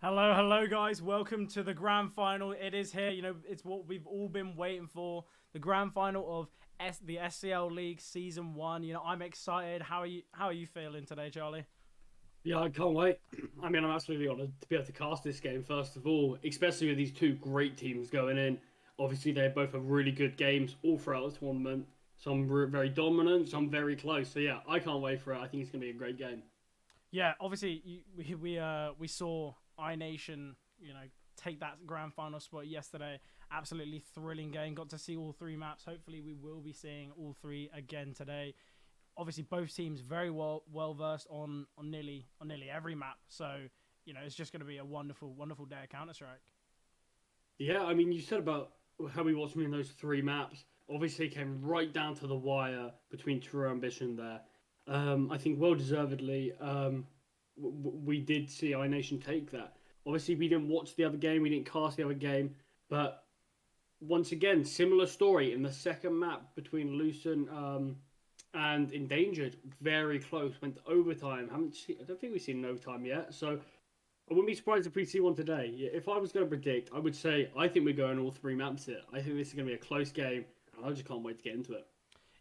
Hello, hello, guys. Welcome to the grand final. It is here. It's what we've all been waiting for. The grand final of the SCL League Season 1. I'm excited. How are you feeling today, Charlie? Yeah, I can't wait. I mean, I'm absolutely honoured to be able to cast this game, first of all, especially with these two great teams going in. Obviously, they both have really good games all throughout the tournament. Some very dominant, some very close. So, yeah, I can't wait for it. I think it's going to be a great game. Yeah, obviously we saw iNation, take that grand final spot yesterday. Absolutely thrilling game. Got to see all three maps. Hopefully, we will be seeing all three again today. Obviously, both teams very well versed on nearly every map. So it's just going to be a wonderful day of Counter Strike. Yeah, I mean, you said about how we watched me in those three maps. Obviously, it came right down to the wire between True Ambition there. I think well deservedly, we did see iNation take that. Obviously, we didn't watch the other game, we didn't cast the other game, but once again, similar story in the second map between Lucent and Endangered. Very close, went to overtime. I don't think we've seen an overtime yet, so I wouldn't be surprised if we see one today. If I was going to predict, I would say I think we're going all three maps here. I think this is going to be a close game, and I just can't wait to get into it.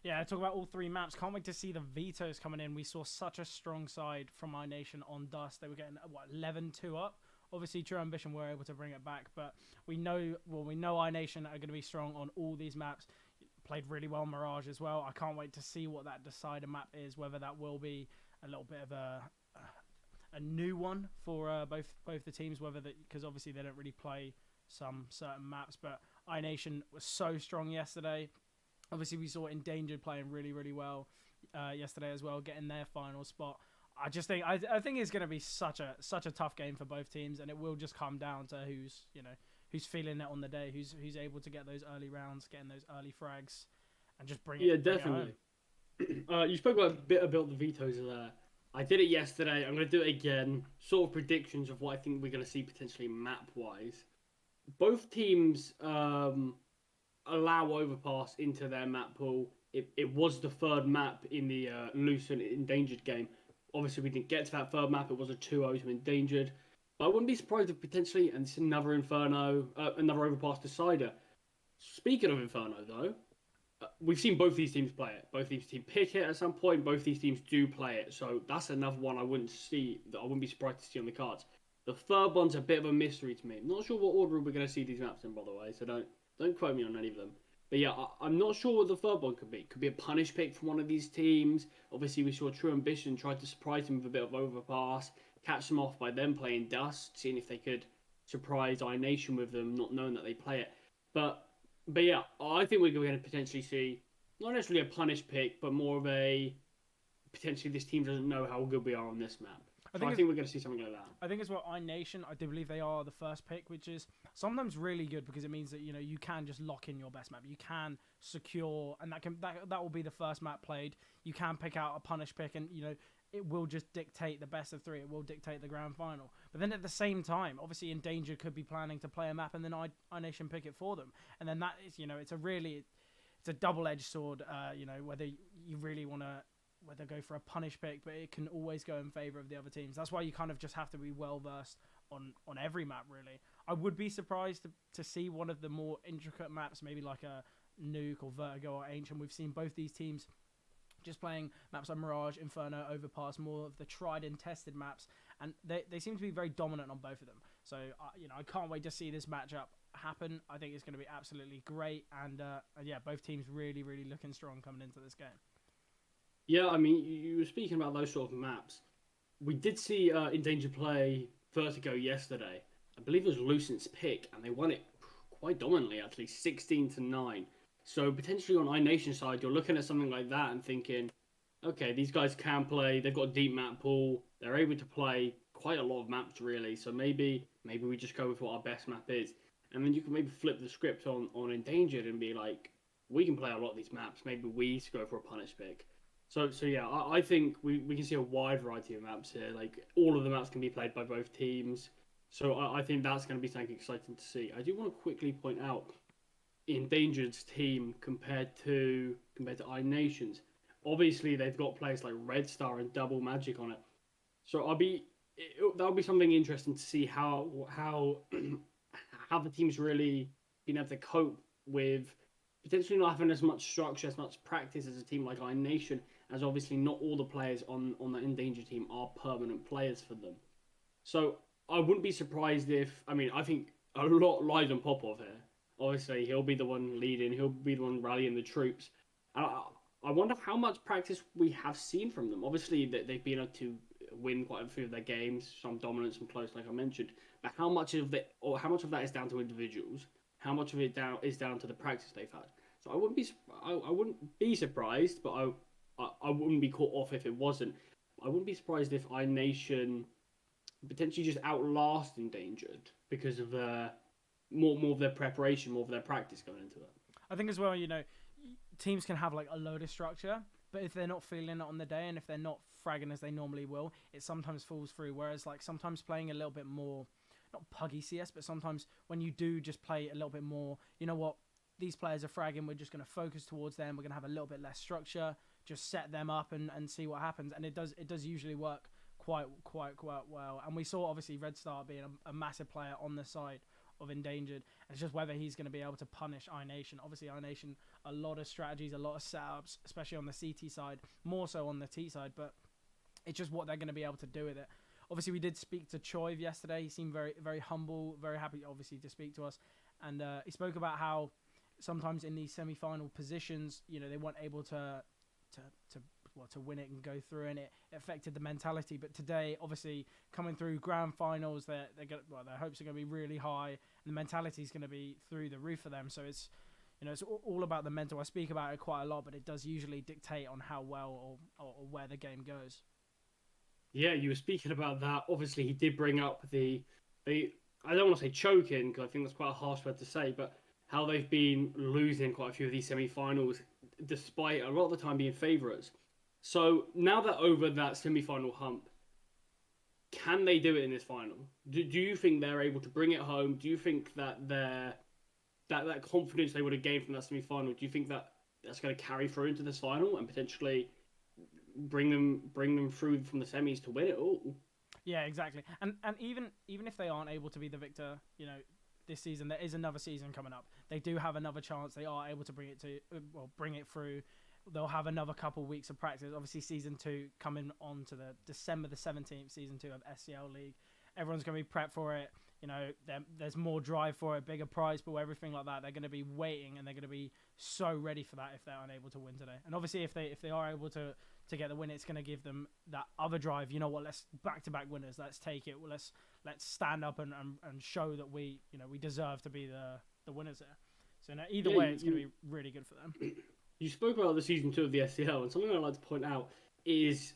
Yeah, talk about all three maps. Can't wait to see the vetoes coming in. We saw such a strong side from iNation on Dust. They were getting 11-2 up. Obviously, True Ambition were able to bring it back, but we know iNation are going to be strong on all these maps. Played really well Mirage as well. I can't wait to see what that decider map is. Whether that will be a little bit of a new one for both the teams. Whether that, because obviously they don't really play some certain maps, but iNation was so strong yesterday. Obviously, we saw Endangered playing really well yesterday as well, getting their final spot. I think it's going to be such a tough game for both teams, and it will just come down to who's feeling it on the day, who's able to get those early rounds, getting those early frags, and just bring it Yeah, bring it home. definitely. You spoke about a bit about the vetoes there. I did it yesterday. I'm going to do it again. Sort of predictions of what I think we're going to see potentially map wise. Both teams allow overpass into their map pool. It was the third map in the Lucent Endangered game. Obviously, we didn't get to that third map. It was a 2-0 to Endangered. But I wouldn't be surprised if potentially, and it's another Inferno, another overpass decider. Speaking of Inferno, though, we've seen both these teams play it. Both these teams pick it at some point. Both these teams do play it. So that's another one I wouldn't be surprised to see on the cards. The third one's a bit of a mystery to me. I'm not sure what order we're going to see these maps in, by the way. So don't quote me on any of them. But yeah, I'm not sure what the third one could be. Could be a punish pick from one of these teams. Obviously, we saw True Ambition try to surprise them with a bit of overpass, catch them off by them playing Dust, seeing if they could surprise iNation with them, not knowing that they play it. But but yeah, I think we're going to potentially see not necessarily a punish pick, but more of a potentially this team doesn't know how good we are on this map. I So think I it's think we're going to see something like that. I think as well, iNation, I do believe they are the first pick, which is sometimes really good because it means that you can just lock in your best map. You can secure, and that will be the first map played. You can pick out a punish pick, and it will just dictate the best of three. It will dictate the grand final. But then at the same time, obviously, Endanger could be planning to play a map, and then iNation pick it for them, and then that is it's a double-edged sword. Whether you really want to whether go for a punish pick, but it can always go in favor of the other teams. That's why you kind of just have to be well versed on every map. Really, I would be surprised to see one of the more intricate maps, maybe like a Nuke or Vertigo or Ancient. We've seen both these teams just playing maps like Mirage, Inferno, Overpass, more of the tried and tested maps, and they seem to be very dominant on both of them. So I can't wait to see this matchup happen. I think it's going to be absolutely great, and yeah, both teams really looking strong coming into this game. Yeah, I mean, you were speaking about those sort of maps. We did see Endanger play Vertigo yesterday. I believe it was Lucent's pick, and they won it quite dominantly, actually, 16-9. So potentially on iNation side, you're looking at something like that and thinking, okay, these guys can play. They've got a deep map pool. They're able to play quite a lot of maps, really. So maybe we just go with what our best map is, and then you can maybe flip the script on Endangered and be like, we can play a lot of these maps. Maybe we go for a punish pick. So yeah, I think we can see a wide variety of maps here. Like all of the maps can be played by both teams. So I think that's going to be something exciting to see. I do want to quickly point out Endangered's team compared to iNation's. Obviously, they've got players like Red Star and Double Magic on it. So I'll be that'll be something interesting to see how how the team's really been able to cope with potentially not having as much structure, as much practice as a team like iNation, as obviously not all the players on the Endangered team are permanent players for them. So I wouldn't be surprised if, I mean, I think a lot lies on Popov here. Obviously, he'll be the one leading, he'll be the one rallying the troops. And I wonder how much practice we have seen from them. Obviously, they've been able to win quite a few of their games, some dominant, some close, like I mentioned. But how much of that is down to individuals? How much of it is down to the practice they've had? So I wouldn't be surprised, but I wouldn't be caught off if it wasn't. I wouldn't be surprised if iNation potentially just outlast Endangered because of more of their preparation, more of their practice going into it. I think as well, teams can have like a load of structure, but if they're not feeling it on the day and if they're not fragging as they normally will, it sometimes falls through. Whereas like sometimes playing a little bit more, not puggy CS, but sometimes when you do just play a little bit more, you know what, these players are fragging, we're just going to focus towards them, we're going to have a little bit less structure, just set them up and see what happens. And it does usually work quite well. And we saw obviously Red Star being a massive player on the side of Endangered. And it's just whether he's going to be able to punish iNation. Obviously, iNation, a lot of strategies, a lot of setups, especially on the CT side, more so on the T side, but it's just what they're going to be able to do with it. Obviously, we did speak to Choiv yesterday. He seemed very, very humble, very happy, obviously, to speak to us. And he spoke about how sometimes in these semi-final positions, they weren't able to win it and go through, and it affected the mentality. But today, obviously, coming through grand finals, their hopes are going to be really high, and the mentality is going to be through the roof for them. So it's it's all about the mental. I speak about it quite a lot, but it does usually dictate on how well or where the game goes. Yeah, you were speaking about that. Obviously, he did bring up the I don't want to say choking because I think that's quite a harsh word to say, but how they've been losing quite a few of these semi-finals despite a lot of the time being favourites. So now they're over that semi-final hump, can they do it in this final? Do you think they're able to bring it home? Do you think that that confidence they would have gained from that semi-final, do you think that that's going to carry through into this final and potentially bring them through from the semis to win it all? Yeah, exactly. And even if they aren't able to be the victor, this season there is another season coming up. They do have another chance. They are able to bring it through. They'll have another couple of weeks of practice. Obviously, season 2 coming on to the December the 17th, season 2 of SCL League. Everyone's going to be prepped for it. There's more drive for it, bigger prize pool, everything like that. They're going to be waiting, and they're going to be so ready for that if they're unable to win today. And obviously, if they are able to get the win, it's going to give them that other drive. You know what? Let's back-to-back winners. Let's take it. Let's stand up and show that we deserve to be the winners there. So either way, it's going to be really good for them. You spoke about the season 2 of the SCL, and something I'd like to point out is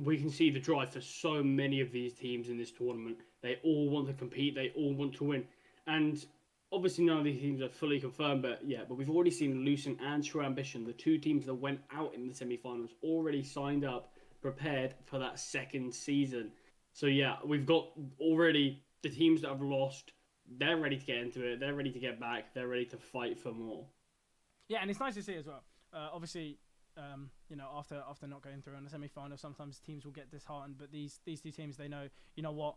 we can see the drive for so many of these teams in this tournament. They all want to compete. They all want to win, and obviously none of these teams are fully confirmed. But we've already seen Lucent and True Ambition, the two teams that went out in the semi-finals, already signed up, prepared for that second season. So we've got already the teams that have lost. They're ready to get into it. They're ready to get back. They're ready to fight for more. Yeah, and it's nice to see as well. Obviously, after not going through in the semi-final, sometimes teams will get disheartened. But these two teams, they know, you know what?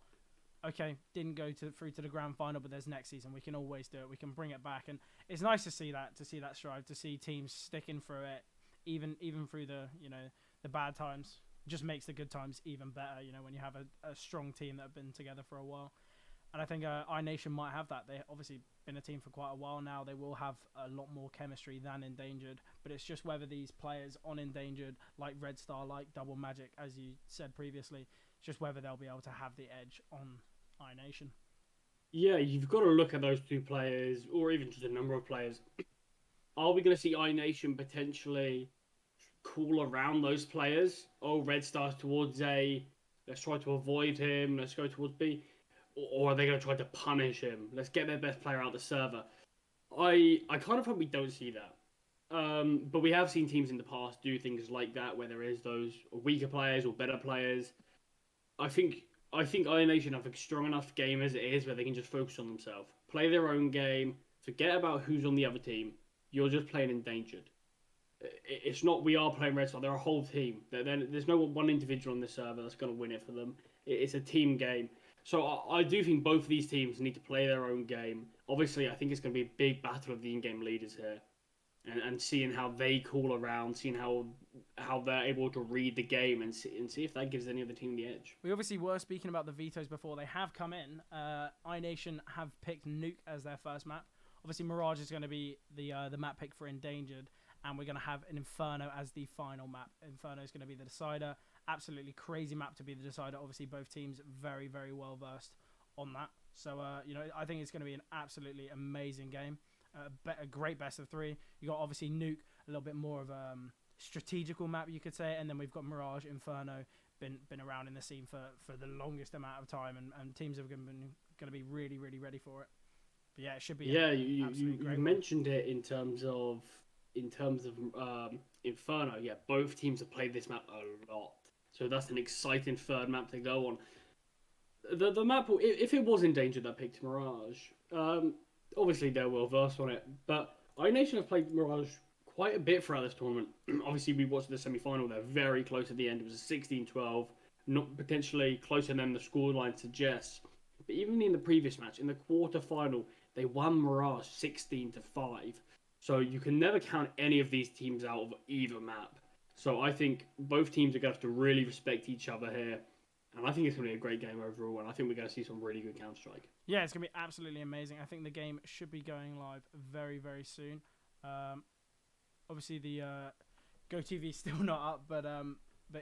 Okay, didn't go through to the grand final, but there's next season. We can always do it. We can bring it back, and it's nice to see that strive, to see teams sticking through it, even through the bad times. Just makes the good times even better. When you have a strong team that have been together for a while. And I think iNation might have that. They've obviously been a team for quite a while now. They will have a lot more chemistry than Endangered. But it's just whether these players on Endangered, like Red Star, like Double Magic, as you said previously, it's just whether they'll be able to have the edge on iNation. Yeah, you've got to look at those two players, or even just a number of players. Are we going to see iNation potentially call around those players? Oh, Red Star's towards A. Let's try to avoid him. Let's go towards B. Or are they going to try to punish him? Let's get their best player out of the server. I kind of hope we don't see that. But we have seen teams in the past do things like that, where there is those weaker players or better players. I think iNation have a strong enough game as it is, where they can just focus on themselves, play their own game, forget about who's on the other team. You're just playing Endangered. It's not we are playing Red Star. They're a whole team. There's no one individual on this server that's going to win it for them. It's a team game. So I do think both of these teams need to play their own game. Obviously, I think it's going to be a big battle of the in-game leaders here, and seeing how they call around, seeing how they're able to read the game, and see if that gives any other team the edge. We obviously were speaking about the vetoes before. They have come in. iNation have picked Nuke as their first map. Obviously, Mirage is going to be the map pick for Endangered, and we're going to have an Inferno as the final map. Inferno is going to be the decider. Absolutely crazy map to be the decider. Obviously, both teams very, very well versed on that. So, I think it's going to be an absolutely amazing game. A great best of three. You got obviously Nuke, a little bit more of a strategical map, you could say, and then we've got Mirage, Inferno, been around in the scene for the longest amount of time, and teams are going to be really, really ready for it. But yeah, it should be. Yeah, you mentioned it in terms of Inferno. Yeah, both teams have played this map a lot, so that's an exciting third map to go on. The map, if it was Endangered that picked Mirage, obviously they're well versed on it, but iNation have played Mirage quite a bit throughout this tournament. Obviously, we watched the semi-final. They're very close at the end. It was a 16-12, not potentially closer than the scoreline suggests. But even in the previous match, in the quarter-final, they won Mirage 16-5. So you can never count any of these teams out of either map. So I think both teams are going to have to really respect each other here. And I think it's going to be a great game overall, and I think we're going to see some really good Counter-Strike. Yeah, it's going to be absolutely amazing. I think the game should be going live very, very soon. Obviously, the GoTV is still not up, but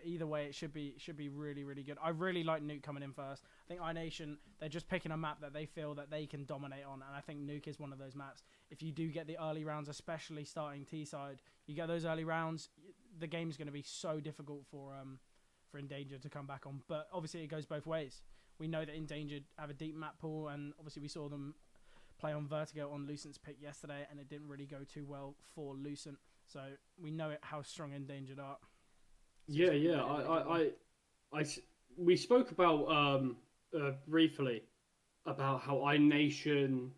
either way, it should be really, really good. I really like Nuke coming in first. I think iNation, they're just picking a map that they feel that they can dominate on, and I think Nuke is one of those maps. If you do get the early rounds, especially starting T-side, you get those early rounds, the game's going to be so difficult for Endangered to come back on. But obviously, it goes both ways. We know that Endangered have a deep map pool, and obviously we saw them play on Vertigo on Lucent's pick yesterday, and it didn't really go too well for Lucent. So we know how strong Endangered are. So we spoke about briefly about how iNation,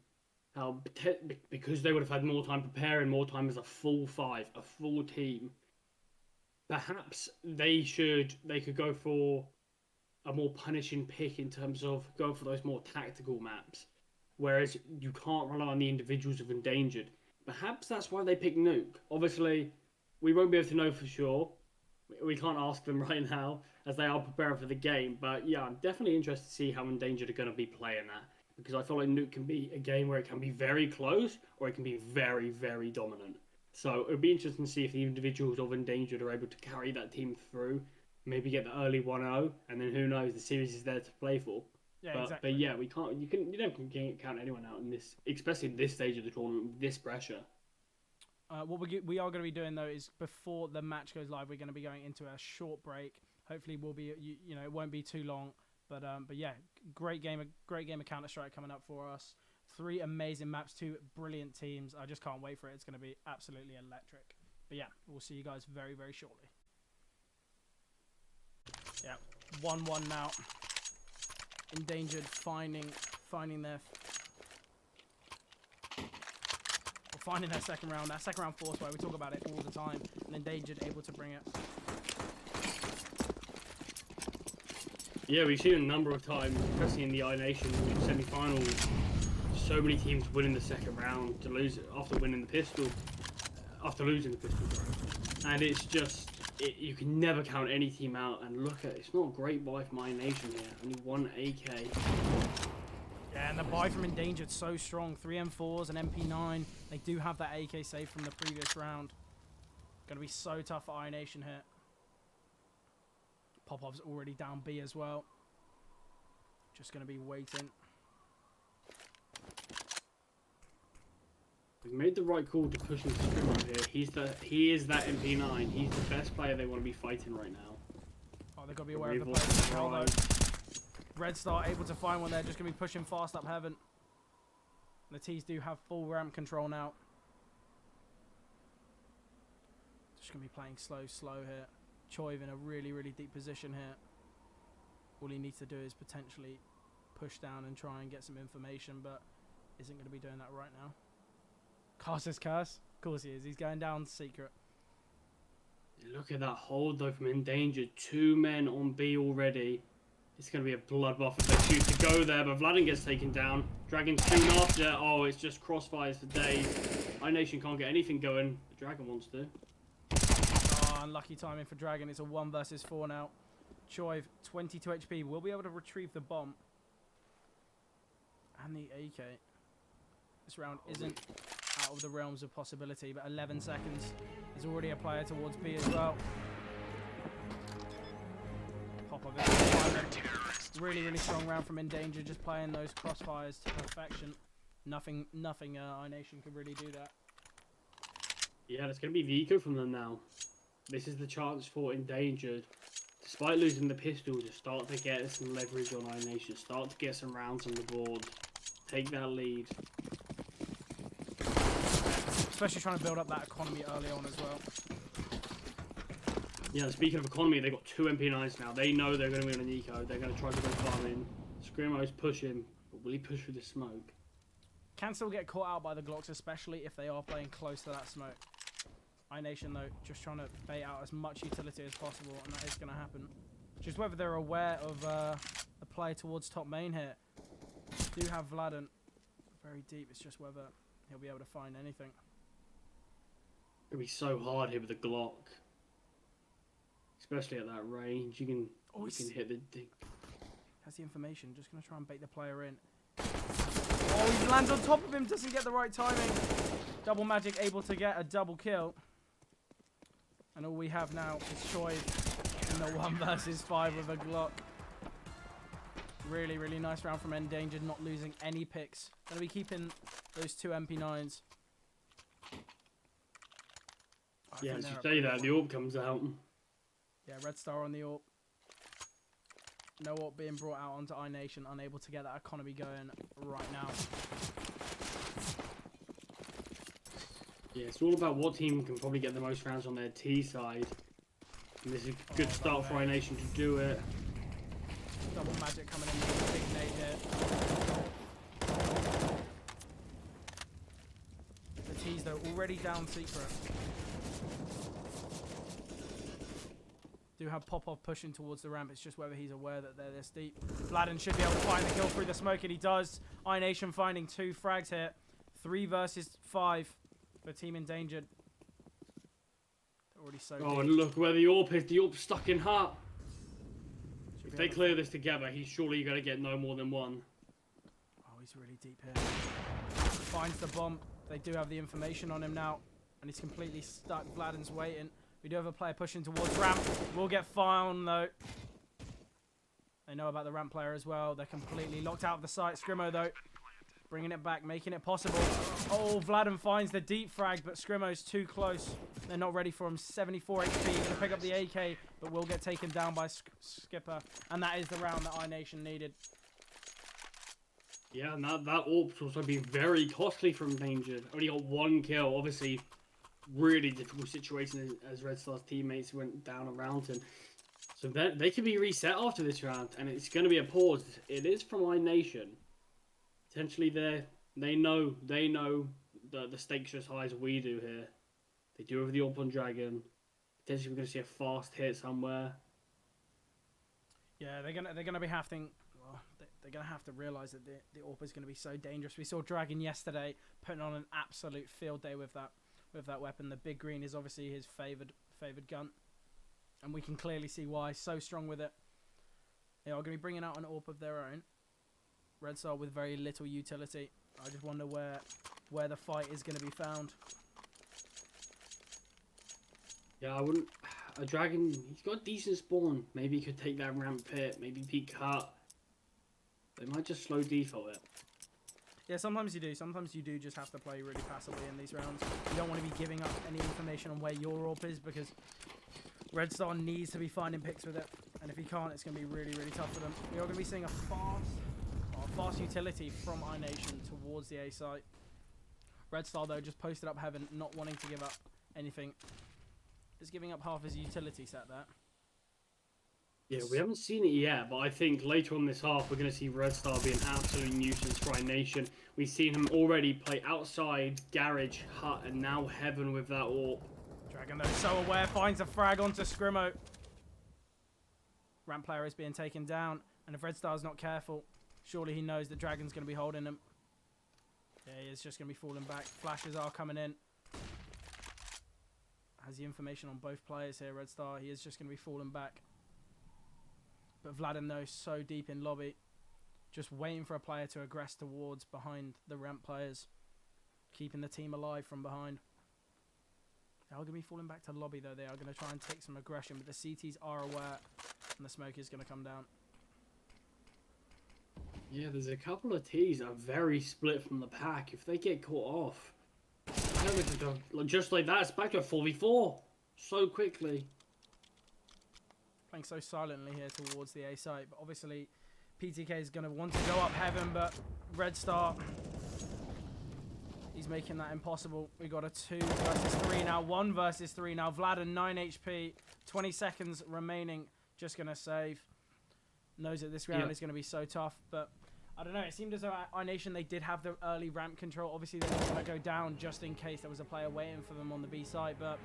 because they would have had more time preparing, more time as a full team. Perhaps they could go for a more punishing pick in terms of going for those more tactical maps, whereas you can't rely on the individuals of Endangered. Perhaps that's why they picked Nuke. Obviously, we won't be able to know for sure. We can't ask them right now, as they are preparing for the game. But yeah, I'm definitely interested to see how Endangered are going to be playing that, because I feel like Nuke can be a game where it can be very close, or it can be very, very dominant. So it would be interesting to see if the individuals of Endangered are able to carry that team through, maybe get the early 1-0, and then who knows, the series is there to play for. Yeah, exactly. But yeah, you don't count anyone out in this, especially in this stage of the tournament with this pressure. What we are going to be doing though is before the match goes live, we're going to be going into a short break. Hopefully, we'll be it won't be too long. But yeah, great game of Counter-Strike coming up for us. 3 amazing maps, 2 brilliant teams. I just can't wait for it. It's going to be absolutely electric. But yeah, we'll see you guys very, very shortly. Yeah, 1-1 now. Endangered finding their second round. That second round force where we talk about it all the time. And Endangered able to bring it. Yeah, we've seen a number of times, especially in the iNation semi-finals, so many teams winning the second round to lose it after losing the pistol. And it's just, you can never count any team out. And look at, it's not a great buy from iNation here. Only 1 AK. Yeah, and the buy from Endangered so strong. 3 M4s and MP9. They do have that AK save from the previous round. Going to be so tough for iNation here. Popov's already down B as well. Just going to be waiting. We've made the right call to push him to scrim up here. He is that MP9. He's the best player they want to be fighting right now. Oh, they've got to be aware of the player control though. Red Star able to find one there. Just going to be pushing fast up heaven. The T's do have full ramp control now. Just going to be playing slow here. Choiv in a really, really deep position here. All he needs to do is potentially push down and try and get some information, but isn't going to be doing that right now. Curse. Of course he is. He's going down secret. Look at that hold though from Endangered. 2 men on B already. It's going to be a bloodbath if they choose to go there, but Vladin gets taken down. Dragon soon after. Oh, it's just crossfires for days. iNation can't get anything going. The Dragon wants to. Oh, unlucky timing for Dragon. It's a 1 versus 4 now. Choiv, 22 HP. Will be able to retrieve the bomb. And the AK. This round isn't out of the realms of possibility, but 11 seconds. There's already a player towards B as well. Pop of it. Really, really strong round from Endangered, just playing those crossfires to perfection. Nothing iNation can really do that. Yeah, it's going to be the eco from them now. This is the chance for Endangered. Despite losing the pistol, to start to get some leverage on iNation. Start to get some rounds on the board. Take that lead. Especially trying to build up that economy early on as well. Yeah, speaking of economy, they've got 2 MP9s now. They know they're going to be on an eco. They're going to try to go farm in. Screamo's pushing, but will he push through the smoke? Can still get caught out by the Glocks, especially if they are playing close to that smoke. iNation, though, just trying to bait out as much utility as possible, and that is going to happen. Just whether they're aware of the play towards top main here. Do have Vladin very deep. It's just whether he'll be able to find anything. It'll be so hard here with the Glock. Especially at that range. You can hit the thing. Has the information. Just going to try and bait the player in. Oh, he lands on top of him. Doesn't get the right timing. Double Magic able to get a double kill. And all we have now is Choi in the 1 versus 5 with a Glock. Really, really nice round from Endangered, not losing any picks. Going to be keeping those 2 MP9s. Yeah, as you say that, the orb comes out. Yeah, Red Star on the AWP. No AWP being brought out onto iNation, unable to get that economy going right now. Yeah, it's all about what team can probably get the most rounds on their T side. And this is a good start for iNation to do it. Double Magic coming in with a big nade here. The T's, though, already down secret. Do have Popov pushing towards the ramp. It's just whether he's aware that they're this deep. Vladin should be able to find the kill through the smoke, and he does. iNation finding 2 frags here. 3 versus 5 for Team Endangered. They're already so Oh, deep. and look where the AWP is. The AWP's stuck in heart. If they clear this together, he's surely going to get no more than 1. Oh, he's really deep here. Finds the bomb. They do have the information on him now, and he's completely stuck. Vladin's waiting. We do have a player pushing towards ramp. We'll get found, though. They know about the ramp player as well. They're completely locked out of the site. Scrimmo, though, bringing it back, making it possible. Oh, Vladin finds the deep frag, but Scrimmo's too close. They're not ready for him. 74 HP. Going to pick up the AK, but will get taken down by Skipper. And that is the round that iNation needed. Yeah, and that AWP's also been very costly from Endangered. Only got 1 kill. Obviously, really difficult situation as Red Star's teammates went down around him. So they can be reset after this round, and it's going to be a pause. It is from iNation. Potentially they know the stakes are as high as we do here. They do have the AWP on Dragon. Potentially we're going to see a fast hit somewhere. Yeah, they're gonna be having. Well, they're gonna have to realize that the AWP is going to be so dangerous. We saw Dragon yesterday putting on an absolute field day with that weapon. The big green is obviously his favored gun, and we can clearly see why. So strong with it. They are going to be bringing out an AWP of their own. Red Star with very little utility. I just wonder where the fight is going to be found. Yeah, I wouldn't. A Dragon, he's got a decent spawn. Maybe he could take that ramp pit. Maybe peek cut. They might just slow default it. Yeah, sometimes you do. Sometimes you do just have to play really passively in these rounds. You don't want to be giving up any information on where your AWP is, because Red Star needs to be finding picks with it. And if he can't, it's going to be really, really tough for them. We are going to be seeing a fast utility from iNation towards the A site. Red Star, though, just posted up heaven, not wanting to give up anything. Just giving up half his utility set there. Yeah, we haven't seen it yet, but I think later on this half, we're going to see Red Star be an absolute nuisance for iNation. We've seen him already play outside, garage, hut, and now heaven with that AWP. Dragon, though, so aware, finds a frag onto Scrimmo. Ramp player is being taken down, And if Red Star's not careful, surely he knows that Dragon's going to be holding him. Yeah, he is just going to be falling back. Flashes are coming in. Has the information on both players here, Red Star. He is just going to be falling back. But Vladin, though, so deep in lobby. Just waiting for a player to aggress towards behind the ramp players. Keeping the team alive from behind. They are going to be falling back to lobby, though. They are going to try and take some aggression. But the CTs are aware. And the smoke is going to come down. Yeah, there's a couple of T's that are very split from the pack. If they get caught off, I don't think they'll, just like that, it's back to a 4v4 so quickly. Playing so silently here towards the A site. But obviously, PTK is going to want to go up heaven. But Red Star, he's making that impossible. We got a 2 versus 3 now. 1 versus 3 now. Vlad and 9 HP. 20 seconds remaining. Just going to save. Knows that this round is going to be so tough. But I don't know. It seemed as though iNation, they did have the early ramp control. Obviously, they didn't want to go down just in case there was a player waiting for them on the B site. But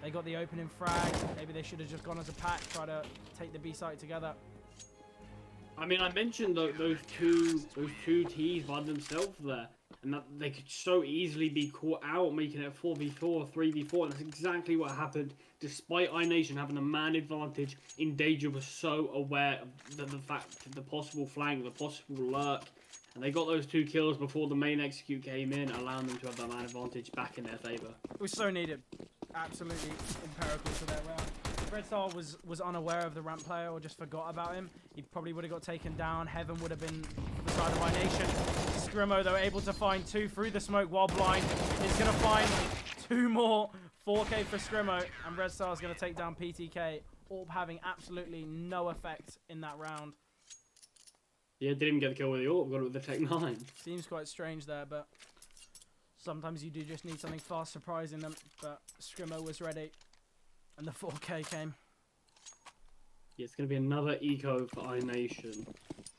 they got the opening frag. Maybe they should have just gone as a pack, try to take the B site together. I mean, I mentioned those two T's by themselves there, and that they could so easily be caught out, making it a 4v4, 3v4. And that's exactly what happened. Despite iNation having a man advantage, Endangered was so aware of the fact of the possible flank, the possible lurk, and they got those 2 kills before the main execute came in, allowing them to have that man advantage back in their favour. It was so needed. Absolutely empirical for that round. If Red Star was unaware of the ramp player or just forgot about him, he probably would have got taken down. Heaven would have been the side of iNation. Scrimmo, though, able to find 2 through the smoke while blind. Is going to find 2 more. 4K for Scrimmo, and Red Star is going to take down PTK. Orb having absolutely no effect in that round. Yeah, didn't even get the kill with the Orb, got it with the Tech 9. Seems quite strange there, but sometimes you do just need something fast surprising them. But Scrimmo was ready, and the 4K came. Yeah, it's going to be another eco for iNation.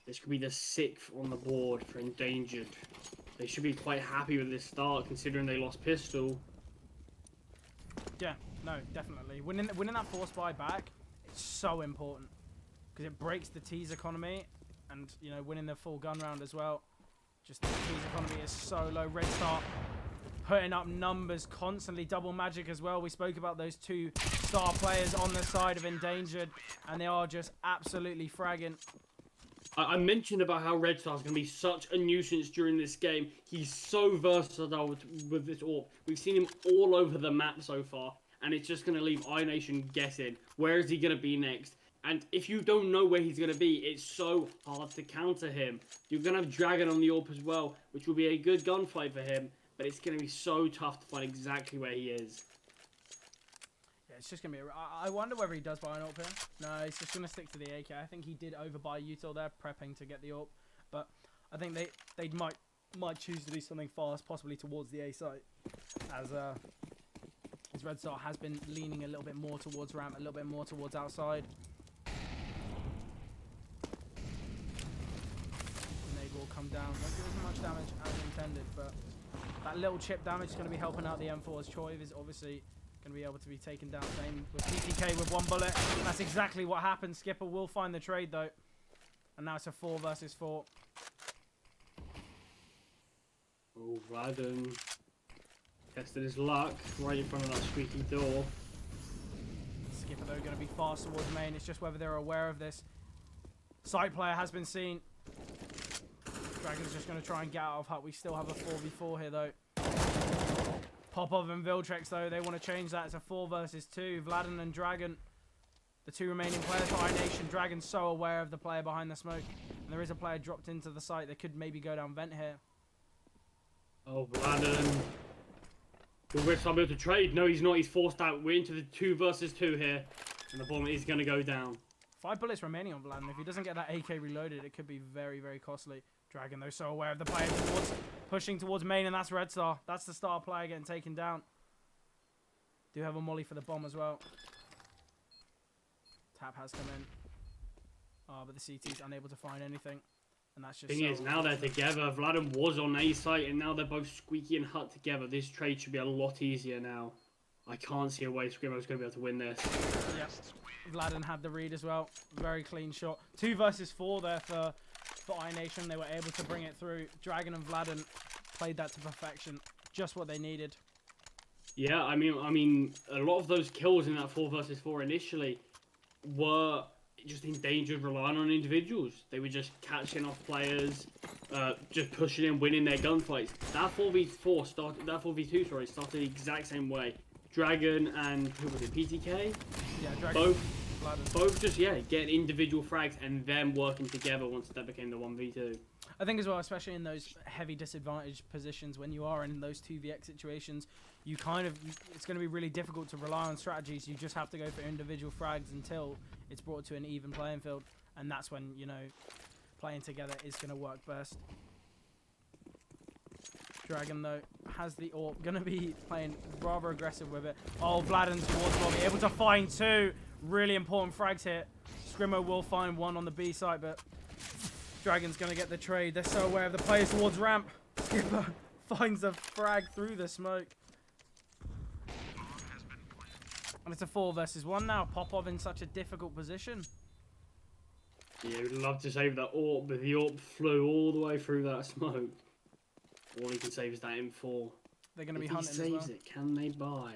This could be the 6th on the board for Endangered. They should be quite happy with this start, considering they lost Pistol. Yeah, no, definitely. Winning that force buy back, it's so important. Because it breaks the T's economy. And, you know, winning the full gun round as well. Just the T's economy is so low. Red Star putting up numbers constantly. Double magic as well. We spoke about those 2 star players on the side of Endangered. And they are just absolutely fragging. I mentioned about how Red Star's going to be such a nuisance during this game. He's so versatile with this Orb. We've seen him all over the map so far, and it's just going to leave iNation guessing. Where is he going to be next? And if you don't know where he's going to be, it's so hard to counter him. You're going to have Dragon on the Orb as well, which will be a good gunfight for him, but it's going to be so tough to find exactly where he is. It's just going to be... I wonder whether he does buy an AWP here. No, he's just going to stick to the AK. I think he did overbuy util there, prepping to get the AWP. But I think they might choose to do something fast, possibly towards the A site. As Red Star has been leaning a little bit more towards ramp, a little bit more towards outside. Nade will come down. Won't do as much damage as intended, but that little chip damage is going to be helping out the M4's Choiv is obviously... going to be able to be taken down. Same with PTK with 1 bullet. That's exactly what happened. Skipper will find the trade though. And now it's a 4 versus 4. Oh, Vladin tested his luck right in front of that squeaky door. Skipper though going to be fast towards main. It's just whether they're aware of this. Side player has been seen. Dragon's just going to try and get out of hut. We still have a 4v4 here though. Popov and Viltrex, though, they want to change that. It's a 4 versus 2. Vladin and Dragon, the 2 remaining players for iNation. Dragon's so aware of the player behind the smoke. And there is a player dropped into the site. They could maybe go down vent here. Oh, Vladin. Will Red Star be able to trade? No, he's not. He's forced out. We're into the 2 versus 2 here. And the bomb is going to go down. 5 bullets remaining on Vladin. If he doesn't get that AK reloaded, it could be very, very costly. Dragon, though, so aware of the player pushing towards main, and that's Red Star. That's the star player getting taken down. Do have a molly for the bomb as well. Tap has come in. Oh, but the CT's unable to find anything. And that's just... Thing is, now they're together. Vladin was on A site, and now they're both Squeaky and Hut together. This trade should be a lot easier now. I can't see a way Scrimmo's going to be able to win this. Yep. Vladden had the read as well. Very clean shot. 2 versus 4 there for iNation. They were able to bring it through. Dragon and Vladden played that to perfection. Just what they needed. Yeah, I mean, a lot of those kills in that 4 versus 4 initially were just Endangered, relying on individuals. They were just catching off players, just pushing in, winning their gunfights. That 4v4 started. That 4v2, sorry, started the exact same way. Dragon and who was it? PTK. Yeah, Dragon. Both just getting individual frags and then working together once that became the 1v2. I think as well, especially in those heavy disadvantaged positions, when you are in those 2vx situations, you it's going to be really difficult to rely on strategies. You just have to go for individual frags until it's brought to an even playing field, and that's when, you know, playing together is going to work best. Dragon, though, has the AWP, going to be playing rather aggressive with it. Oh, Vladden's towards Bobby, able to find 2 really important frags here. Scrimmo will find 1 on the B site, but Dragon's going to get the trade. They're so aware of the players towards ramp. Skipper finds a frag through the smoke. And it's a 4 versus 1 now. Popov in such a difficult position. Yeah, we'd love to save that AWP, but the AWP flew all the way through that smoke. All he can save is that M4. They're going to be if hunting he saves as well. it, can they buy?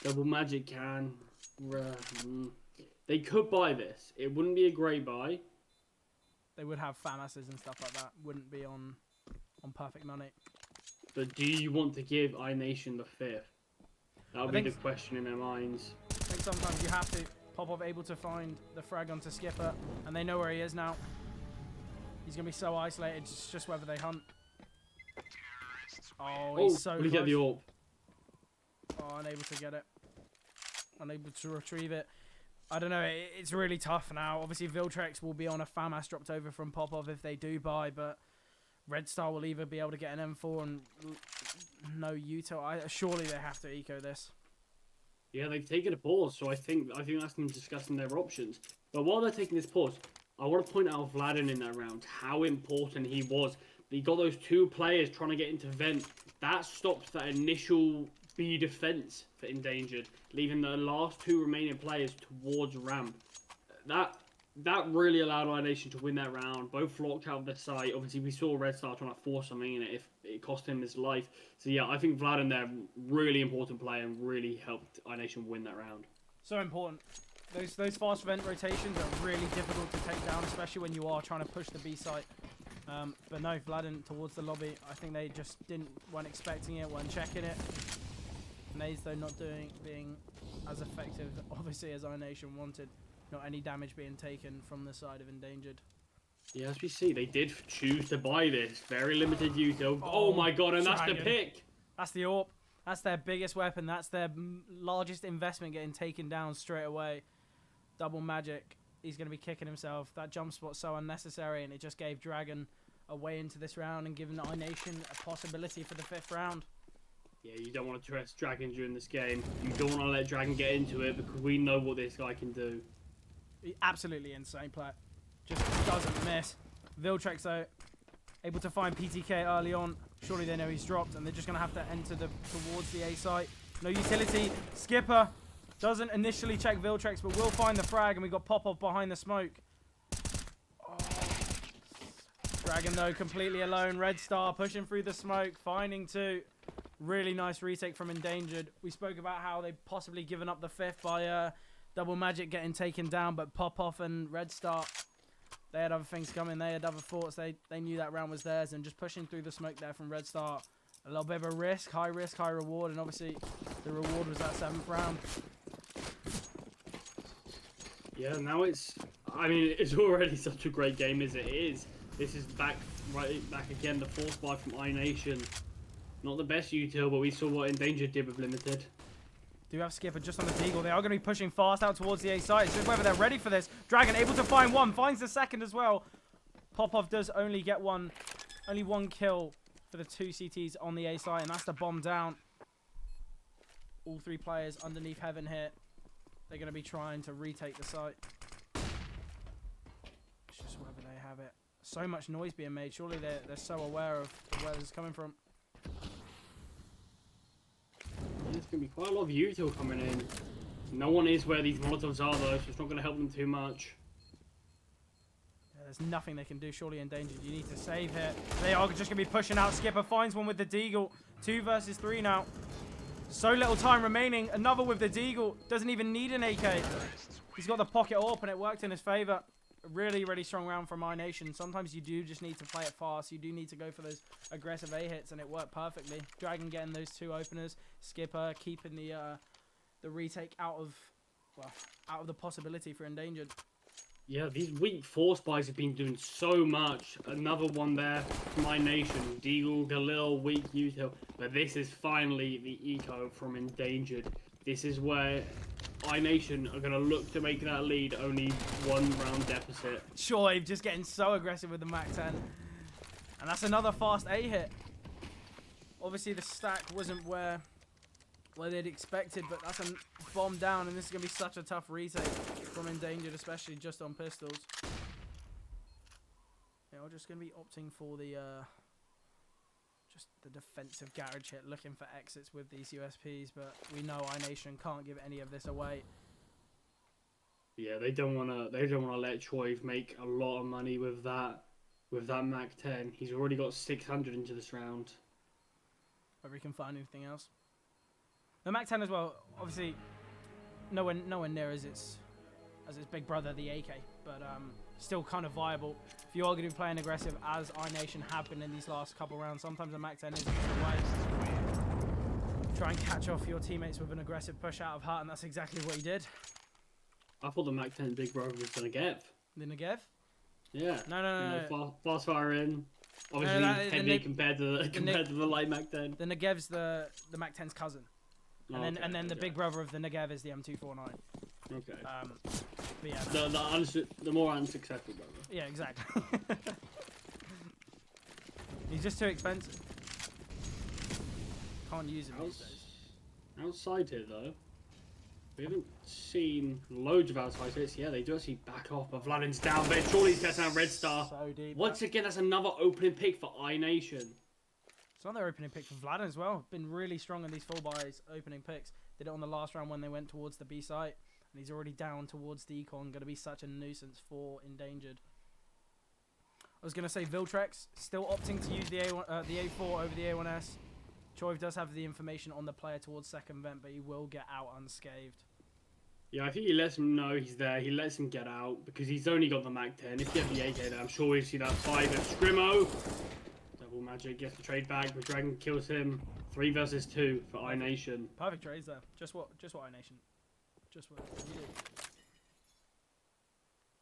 Double Magic can. They could buy this. It wouldn't be a great buy. They would have FAMASs and stuff like that. Wouldn't be on perfect money. But do you want to give iNation the 5th? That'll be the question in their minds. I think sometimes you have to. Popov able to find the frag onto Skipper, and they know where he is now. He's going to be so isolated, it's just whether they hunt. Oh, he's so close. Get the AWP. Oh, unable to get it. Unable to retrieve it. I don't know, it's really tough now. Obviously, Viltrex will be on a FAMAS dropped over from Popov if they do buy, but Red Star will either be able to get an M4 and no util. Surely they have to eco this. Yeah, they've taken a pause, so I think that's them discussing their options. But while they're taking this pause, I want to point out Vladden in that round, how important he was. He got those 2 players trying to get into vent. That stopped that initial B defense for Endangered, leaving the last 2 remaining players towards ramp. That really allowed iNation to win that round. Both locked out of the site. Obviously, we saw Red Star trying to force something in it if it cost him his life. So yeah, I think Vladden there, really important player and really helped iNation win that round. So important. Those fast vent rotations are really difficult to take down, especially when you are trying to push the B site. But no, Vladden towards the lobby. I think they just weren't expecting it, weren't checking it. Nays though not being as effective, obviously, as iNation wanted. Not any damage being taken from the side of Endangered. Yeah, as we see, they did choose to buy this. Very limited util. Oh my god, and Dragon. That's the pick! That's the AWP. That's their biggest weapon. That's their largest investment getting taken down straight away. Double Magic. He's going to be kicking himself. That jump spot's so unnecessary, and it just gave Dragon a way into this round and given iNation a possibility for the 5th round. Yeah, you don't want to trust Dragon during this game. You don't want to let Dragon get into it because we know what this guy can do. Absolutely insane player. Just doesn't miss. Viltrex, though, able to find PTK early on. Surely they know he's dropped, and they're just going to have to enter towards the A site. No utility. Skipper doesn't initially check Viltrex, but will find the frag, and we got Popov behind the smoke. Oh. Dragon, though, completely alone. Red Star pushing through the smoke, finding 2. Really nice retake from Endangered. We spoke about how they've possibly given up the 5th by Double Magic getting taken down, but Popov and Red Star, they had other things coming. They had other thoughts. They knew that round was theirs, and just pushing through the smoke there from Red Star. A little bit of a risk, high reward, and obviously the reward was that 7th round. Yeah, now it's already such a great game as it is. This is back again, the 4th buy from iNation. Not the best util, but we saw what Endangered did with limited. Do have Skipper just on the deagle. They are going to be pushing fast out towards the A site. It's just whether they're ready for this. Dragon able to find 1. Finds the 2nd as well. Popov does only get only 1 kill for the 2 CTs on the A site. And that's the bomb down. All 3 players underneath heaven here. They're going to be trying to retake the site. It's just whether they have it. So much noise being made. Surely they're so aware of where this is coming from. there's going to be quite a lot of util coming in. No one is where these Molotovs are, though, so it's not going to help them too much. Yeah, there's nothing they can do. Surely Endangered. You need to save here. They are just going to be pushing out. Skipper finds one with the Deagle. 2 versus 3 now. So little time remaining. Another with the Deagle. Doesn't even need an AK. He's got the pocket up, and it worked in his favor. Really, really strong round from iNation. Sometimes you do just need to play it fast. You do need to go for those aggressive A-hits, and it worked perfectly. Dragon getting those 2 openers. Skipper keeping the retake out of the possibility for Endangered. Yeah, these weak force buys have been doing so much. Another one there from iNation. Deagle, Galil, weak util. But this is finally the eco from Endangered. This is where iNation are going to look to make that lead only 1 round deficit. Shoaib just getting so aggressive with the MAC-10. And that's another fast A-hit. Obviously the stack wasn't where they'd expected, but that's a bomb down, and this is going to be such a tough retake from Endangered, especially just on pistols. Yeah, we're just going to be opting for the just the defensive garage hit, looking for exits with these USPs, but we know iNation can't give any of this away. Yeah, they don't want to let Choive make a lot of money with that MAC-10. He's already got 600 into this round. Whether he can find anything else. The MAC-10 as well, obviously, nowhere near as its big brother, the AK, but still kind of viable. If you are going to be playing aggressive, as iNation have been in these last couple rounds, sometimes the MAC-10 is the way. Try and catch off your teammates with an aggressive push out of hut, and that's exactly what he did. I thought the MAC-10 big brother was the Negev. The Negev? Yeah. No. Fast fire in. Obviously heavy compared to the light MAC-10. The Negev's the MAC-10's cousin. And then the big brother of the Negev is the M249. Okay. But yeah. The more unsuccessful brother. Yeah, exactly. He's just too expensive. Can't use him these days. Outside here though, we haven't seen loads of outside hits. Yeah, they do actually back off, but Vladin's down there. Surely he's getting out Red Star. So deep. Once again, that's another opening pick for iNation. It's another opening pick for Vladin as well. Been really strong in these full buys opening picks. Did it on the last round when they went towards the B site. And he's already down towards the econ. Going to be such a nuisance for Endangered. I was going to say Viltrex still opting to use the A4 over the A1S. Choive does have the information on the player towards second vent, but he will get out unscathed. Yeah, I think he lets him know he's there. He lets him get out because he's only got the MAC-10. If you have the AK there, I'm sure we'll see that 5 at Scrimmo. Double magic, gets the trade back, but Dragon kills him. 3 versus 2 for iNation. Perfect trades there. Just what iNation. Just what you did.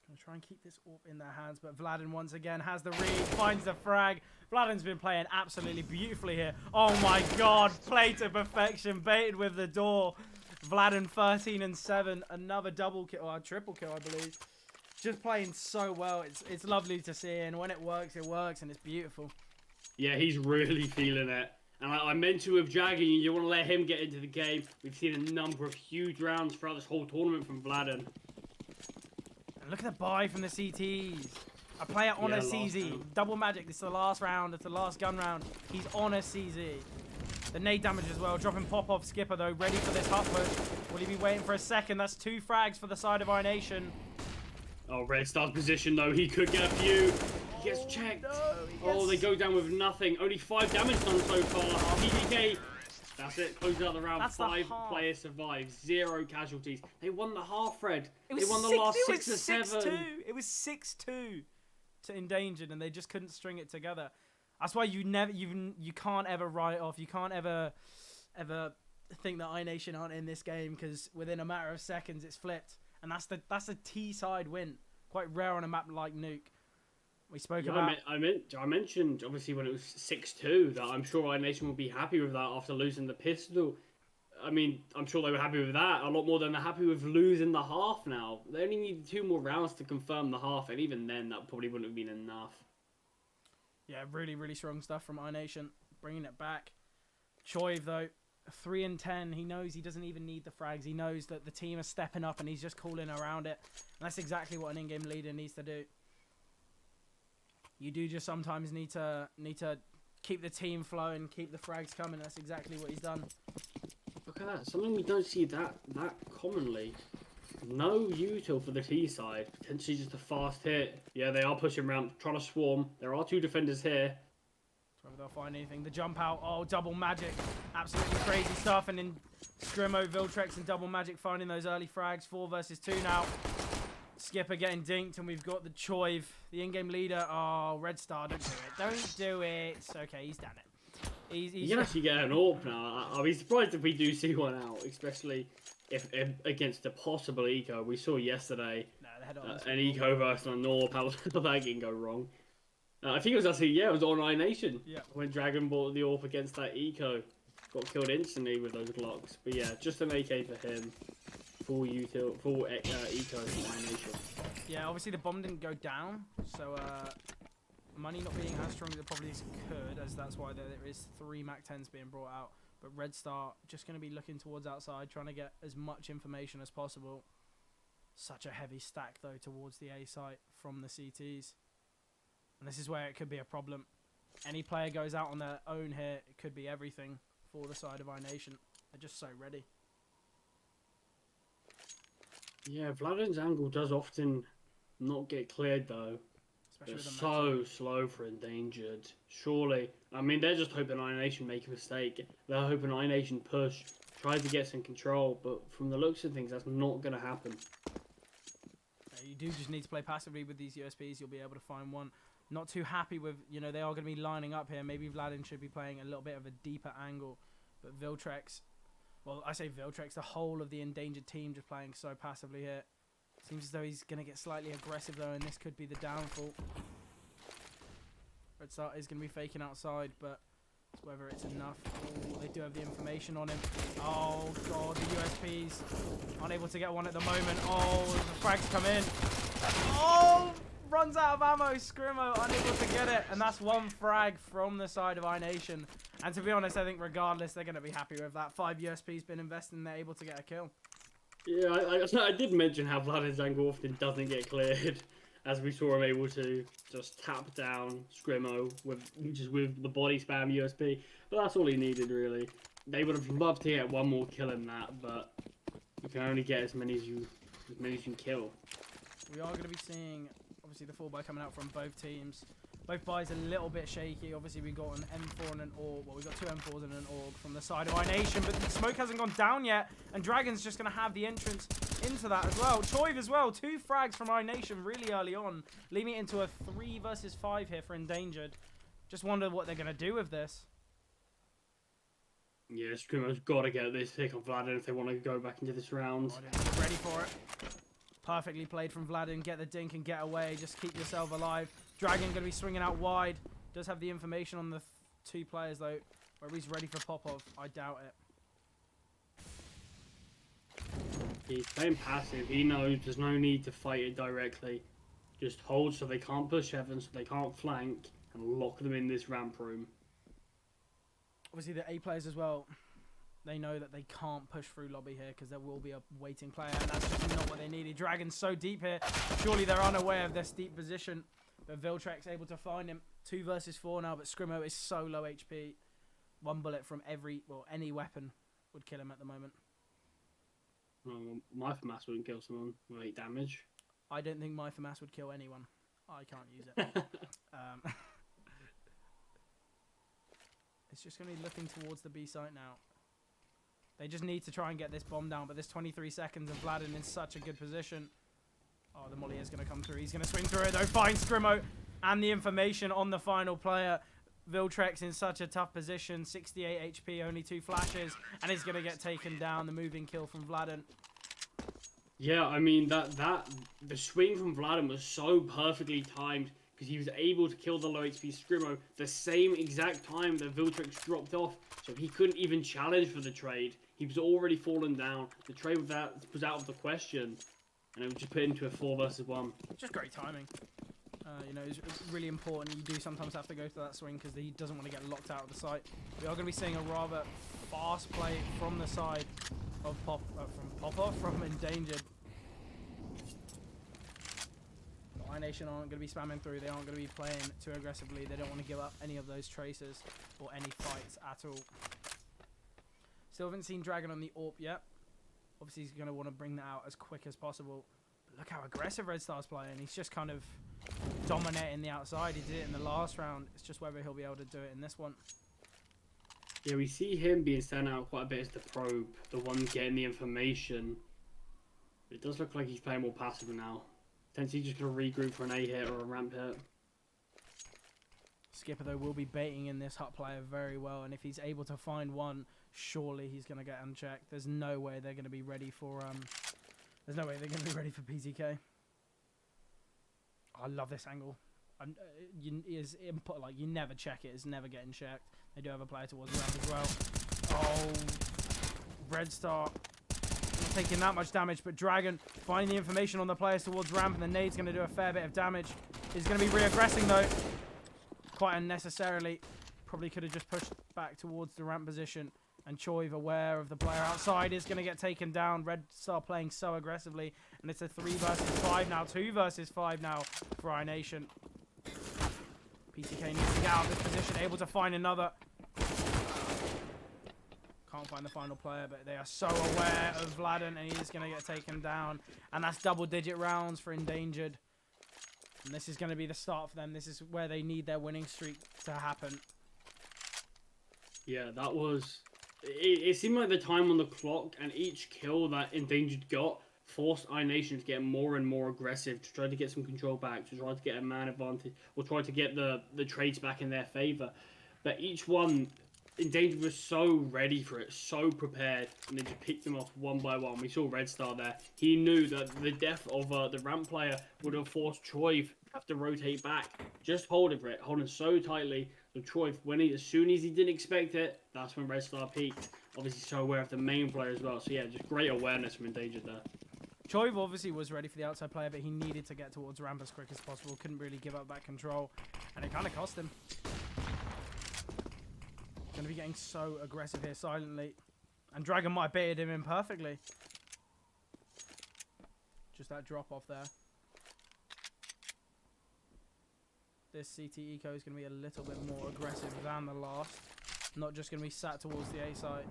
Gonna try and keep this up in their hands, but Vladin once again has the read, finds the frag. Vladin's been playing absolutely beautifully here. Oh my god, play to perfection, baited with the door. Vladin 13 and 7, another double kill, or a triple kill, I believe. Just playing so well. It's lovely to see, and when it works, and it's beautiful. Yeah, he's really feeling it. And I mentioned with Jaggy, you want to let him get into the game. We've seen a number of huge rounds throughout this whole tournament from Vladin. And look at the buy from the CTs. A player on a CZ. Double magic. This is the last round. It's the last gun round. He's on a CZ. The nade damage as well. Dropping pop-off Skipper, though. Ready for this hut push. Will he be waiting for a second? That's 2 frags for the side of iNation. Oh, Red Star's position, though. He could get a few. He gets checked. No, they go down with nothing. Only 5 damage done so far. PDK. That's it. Closes out the round. That's 5 players survive. 0 casualties. They won the half, Fred. They won the last 6 or 7. It was 6-2 to Endangered, and they just couldn't string it together. That's why you can't ever write off. You can't ever think that iNation aren't in this game, because within a matter of seconds it's flipped, and that's a T side win. Quite rare on a map like Nuke. We spoke about. I mentioned obviously when it was 6-2 that I'm sure iNation will be happy with that after losing the pistol. I mean, I'm sure they were happy with that a lot more than they're happy with losing the half now. They only need 2 more rounds to confirm the half, and even then, that probably wouldn't have been enough. Yeah, really, really strong stuff from iNation, bringing it back. Choive, though, 3 and 10. He knows he doesn't even need the frags. He knows that the team is stepping up, and he's just calling around it. And that's exactly what an in-game leader needs to do. You do just sometimes need to keep the team flowing, keep the frags coming. That's exactly what he's done. look at that. Something we don't see that commonly. No util for the T side. Potentially just a fast hit. Yeah, they are pushing around, trying to swarm. There are 2 defenders here. Whether they'll find anything. The jump out. Oh, double magic. Absolutely crazy stuff. And then Scrimmo, Viltrex, and double magic finding those early frags. 4 versus 2 now. Skipper getting dinked, and we've got the Choiv, the in-game leader. Oh, Red Star, don't do it. Don't do it. Okay, he's done it. He's You can actually get an AWP now. I'll be surprised if we do see one out, especially if against a possible eco. We saw yesterday an eco versus an AWP. How that can go wrong? I think it was actually, it was on iNation. Yeah. When Dragon bought the AWP against that eco. Got killed instantly with those Glocks. But yeah, just an AK for him. Full eco from iNation. Yeah, obviously the bomb didn't go down, so money not being as strong as it probably could, as that's why there is 3 MAC-10s being brought out. But Red Star just going to be looking towards outside, trying to get as much information as possible. Such a heavy stack, though, towards the A site from the CTs. And this is where it could be a problem. Any player goes out on their own here, it could be everything for the side of iNation. They're just so ready. Yeah, Vladim's angle does often not get cleared, though. They're so slow for Endangered. Surely. I mean, they're just hoping iNation make a mistake. They're hoping iNation push, try to get some control, but from the looks of things, that's not going to happen. You do just need to play passively with these USPs. You'll be able to find one. Not too happy with, they are going to be lining up here. Maybe Vladin should be playing a little bit of a deeper angle. But Viltrex, well, I say Viltrex, the whole of the Endangered team just playing so passively here. Seems as though he's going to get slightly aggressive, though, and this could be the downfall. Red Star is going to be faking outside, but whether it's enough. Oh, they do have the information on him. Oh, God, the USPs unable to get one at the moment. Oh, the frags come in. Oh, runs out of ammo. Scrimmo unable to get it, and that's 1 frag from the side of iNation. And to be honest, I think regardless, they're going to be happy with that. 5 USPs been invested, and they're able to get a kill. Yeah, I did mention how Vladim's angle often doesn't get cleared, as we saw him able to just tap down Scrimmo with the body spam USP. But that's all he needed, really. They would have loved to get one more kill in that, but you can only get as many as you can kill. We are going to be seeing, obviously, the 4-buy coming out from both teams. Both buys a little bit shaky. Obviously, we got an M4 and an AUG. Well, we got 2 M4s and an AUG from the side of iNation, but the smoke hasn't gone down yet, and Dragon's just going to have the entrance into that as well. Choiv as well. 2 frags from iNation really early on, leaving it into a 3 versus 5 here for Endangered. Just wonder what they're going to do with this. Yeah, Scrimmo's got to get this pick on Vladin if they want to go back into this round. Ready for it. Perfectly played from Vladin. Get the dink and get away. Just keep yourself alive. Dragon going to be swinging out wide. Does have the information on the 2 players, though. Whether he's ready for pop-off, I doubt it. He's playing passive. He knows there's no need to fight it directly. Just hold so they can't push heaven, so they can't flank, and lock them in this ramp room. Obviously, the A players as well, they know that they can't push through lobby here because there will be a waiting player, and that's just not what they needed. Dragon's so deep here. Surely they're unaware of their steep position. But Viltrex able to find him. 2 versus 4 now, but Scrimmo is so low HP. 1 bullet from any weapon would kill him at the moment. My FAMAS wouldn't kill someone with 8 damage. I don't think my FAMAS would kill anyone. I can't use it. It's just going to be looking towards the B site now. They just need to try and get this bomb down, but there's 23 seconds of Vladin in such a good position. Oh, the molly is going to come through. He's going to swing through it, though. Finds Scrimmo and the information on the final player. Viltrex in such a tough position. 68 HP, only 2 flashes, and he's going to get taken down. The moving kill from Vladin. Yeah, I mean, the swing from Vladin was so perfectly timed because he was able to kill the low HP Scrimmo the same exact time that Viltrex dropped off, so he couldn't even challenge for the trade. He was already fallen down. The trade was out of the question. And it was just put into a 4 versus 1. Just great timing. It's really important. You do sometimes have to go to that swing because he doesn't want to get locked out of the site. We are going to be seeing a rather fast play from the side of from Endangered. iNation aren't going to be spamming through. They aren't going to be playing too aggressively. They don't want to give up any of those traces or any fights at all. Still haven't seen Dragon on the AWP yet. Obviously, he's going to want to bring that out as quick as possible. But look how aggressive Red Star's playing. He's just kind of dominating the outside. He did it in the last round. It's just whether he'll be able to do it in this one. Yeah, we see him being stand out quite a bit as the probe, the one getting the information. It does look like he's playing more passive now. Potentially just going to regroup for an A hit or a ramp hit. Skipper, though, will be baiting in this hut player very well. And if he's able to find one, surely he's going to get unchecked. There's no way they're going to be ready for... There's no way they're going to be ready for PTK. I love this angle. You never check it. It's never getting checked. They do have a player towards the ramp as well. Oh, Red Star not taking that much damage, but Dragon finding the information on the players towards ramp, and the nade's going to do a fair bit of damage. He's going to be re-aggressing though, quite unnecessarily. Probably could have just pushed back towards the ramp position. And Choiv, aware of the player outside, is going to get taken down. Red Star playing so aggressively, and it's a 3 versus 5 now, 2 versus 5 now for iNation. PTK needs to get out of this position, able to find another. Can't find the final player, but they are so aware of Vladen, and he is going to get taken down. And that's double-digit rounds for Endangered. And this is going to be the start for them. This is where they need their winning streak to happen. Yeah, that was... It seemed like the time on the clock, and each kill that Endangered got forced iNation to get more and more aggressive, to try to get some control back, to try to get a man advantage, or try to get the trades back in their favour. But each one, Endangered was so ready for it, so prepared, and they just picked them off one by one. We saw Red Star there. He knew that the death of the ramp player would have forced Troy to have to rotate back. Just holding for it, holding so tightly. So Troy, as soon as he didn't expect it, that's when Red Star peaked. Obviously so aware of the main player as well. So yeah, just great awareness from Endangered there. Choiv obviously was ready for the outside player, but he needed to get towards ramp as quick as possible. Couldn't really give up that control, and it kind of cost him. Going to be getting so aggressive here silently, and Dragon might have baited him in perfectly. Just that drop off there. This CT eco is going to be a little bit more aggressive than the last. Not just going to be sat towards the A site.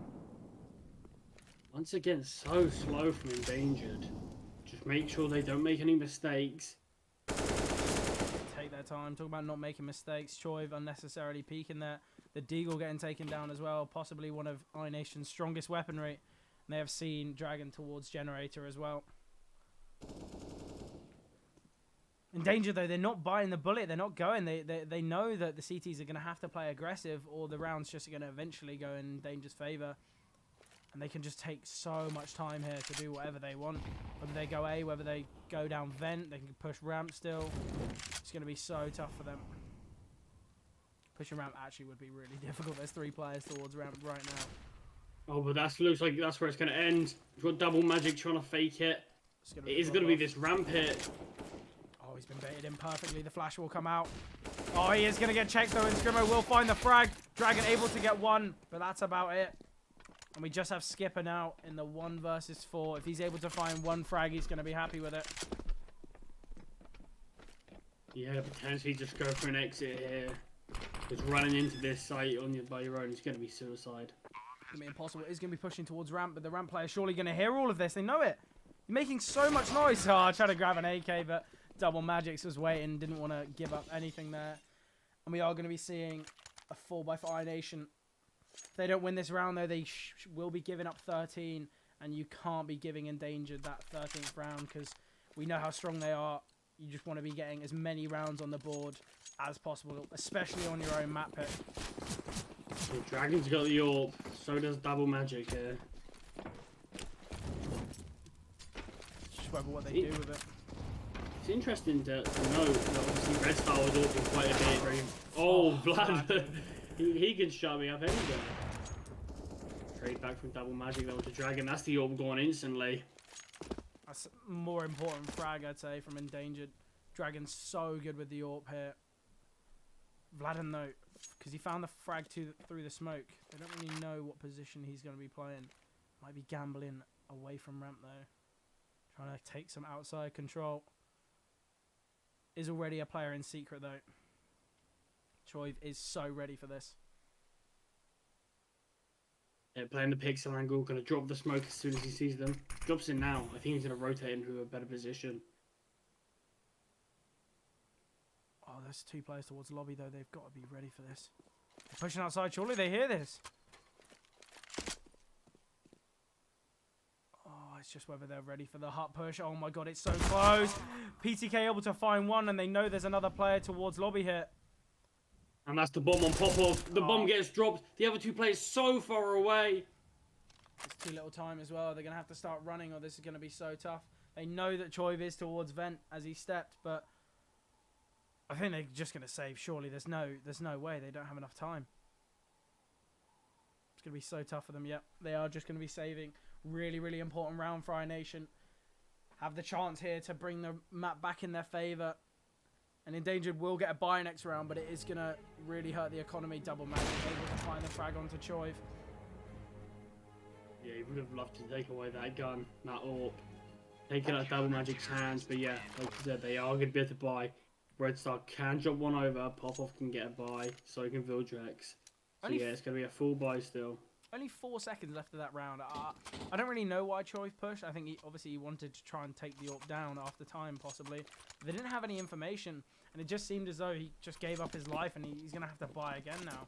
Once again, so slow from Endangered. Just make sure they don't make any mistakes. Take their time. Talk about not making mistakes. Choiv unnecessarily peeking there. The Deagle getting taken down as well. Possibly one of iNation's strongest weaponry. And they have seen Dragon towards Generator as well. Endangered, though, they're not biting the bullet. They're not going. They know that the CTs are going to have to play aggressive, or the round's just going to eventually go in Endangered's favour. And they can just take so much time here to do whatever they want. Whether they go A, whether they go down vent, they can push ramp still. It's going to be so tough for them. Pushing ramp actually would be really difficult. There's 3 players towards ramp right now. Oh, but that looks like that's where it's going to end. We've got Double Magic trying to fake it. It is going to be this ramp hit. Oh, he's been baited in perfectly. The flash will come out. Oh, he is going to get checked, though, and Scrimmo will find the frag. Dragon able to get 1, but that's about it. And we just have Skipper now in the 1 versus 4. If he's able to find 1 frag, he's going to be happy with it. Yeah, potentially just go for an exit here. Because running into this site by your own is going to be suicide. It's going to be impossible. It is going to be pushing towards ramp, but the ramp player is surely going to hear all of this. They know it. You're making so much noise. Oh, I tried to grab an AK, but Double Magics was waiting. Didn't want to give up anything there. And we are going to be seeing a 4x for iNation. If they don't win this round, though, they will be giving up 13. And you can't be giving Endangered that 13th round, because we know how strong they are. You just want to be getting as many rounds on the board as possible, especially on your own map pick. So Dragon's got the AWP, so does Double Magic here. Just whether what they do with it. It's interesting to note that obviously Red Star was AWPing quite a bit. Very... Oh, Vlad! he can shut me up anywhere. Trade back from Double Magic though to Dragon. That's the AWP going instantly. That's more important frag, I'd say, from Endangered. Dragon's so good with the AWP here. Vladen, though, because he found the frag through the smoke. They don't really know what position he's going to be playing. Might be gambling away from ramp, though. Trying to take some outside control. Is already a player in secret, though. Choiv is so ready for this. Playing the pixel angle, going to drop the smoke as soon as he sees them. Drops in now. I think he's going to rotate into a better position. Oh, there's 2 players towards the lobby, though. They've got to be ready for this. They're pushing outside. Surely they hear this. Oh, it's just whether they're ready for the hut push. Oh, my God, it's so close. PTK able to find one, and they know there's another player towards lobby here. And that's the bomb on Popov. The bomb gets dropped. The other 2 players so far away. It's too little time as well. They're going to have to start running, or this is going to be so tough. They know that Choiv is towards Vent as he stepped, but I think they're just going to save. Surely there's no way. They don't have enough time. It's going to be so tough for them. Yep, they are just going to be saving. Really, really important round for iNation. Have the chance here to bring the map back in their favour. And Endangered will get a buy next round, but it is going to really hurt the economy. Double magic able to find the frag onto Choiv. Yeah, he would have loved to take away that gun, that AWP. Take it out of Double Magic's hands, but yeah, like you said, they are going to be able to buy. Red Star can drop one over, Popov can get a buy, so he can Vildrex. So yeah, it's going to be a full buy still. Only 4 seconds left of that round. I don't really know why Choiv pushed. I think obviously he wanted to try and take the AWP down after time, possibly. They didn't have any information, and it just seemed as though he just gave up his life, and he's going to have to buy again now.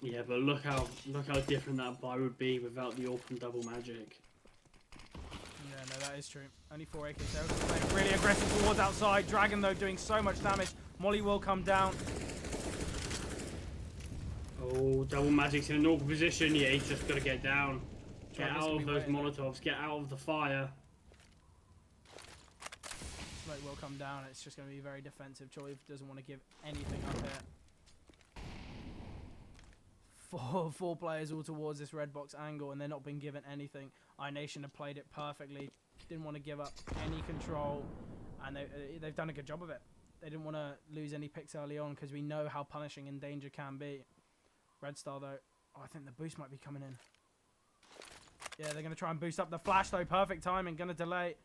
Yeah, but look how different that buy would be without the AWP and Double Magic. Yeah, no, that is true. Only 4 AKs there. Playing really aggressive towards outside. Dragon, though, doing so much damage. Molly will come down. Oh, Double Magic's in an awkward position. Yeah, he's just got to get down. Get out of those Molotovs. Get out of the fire. Smoke will come down. It's just going to be very defensive. Choiv doesn't want to give anything up here. Four players all towards this red box angle, and they're not being given anything. iNation have played it perfectly. Didn't want to give up any control, and they've done a good job of it. They didn't want to lose any picks early on because we know how punishing Endangered can be. Red Star, though. Oh, I think the boost might be coming in. Yeah, they're going to try and boost up the flash, though. Perfect timing. Going to delay.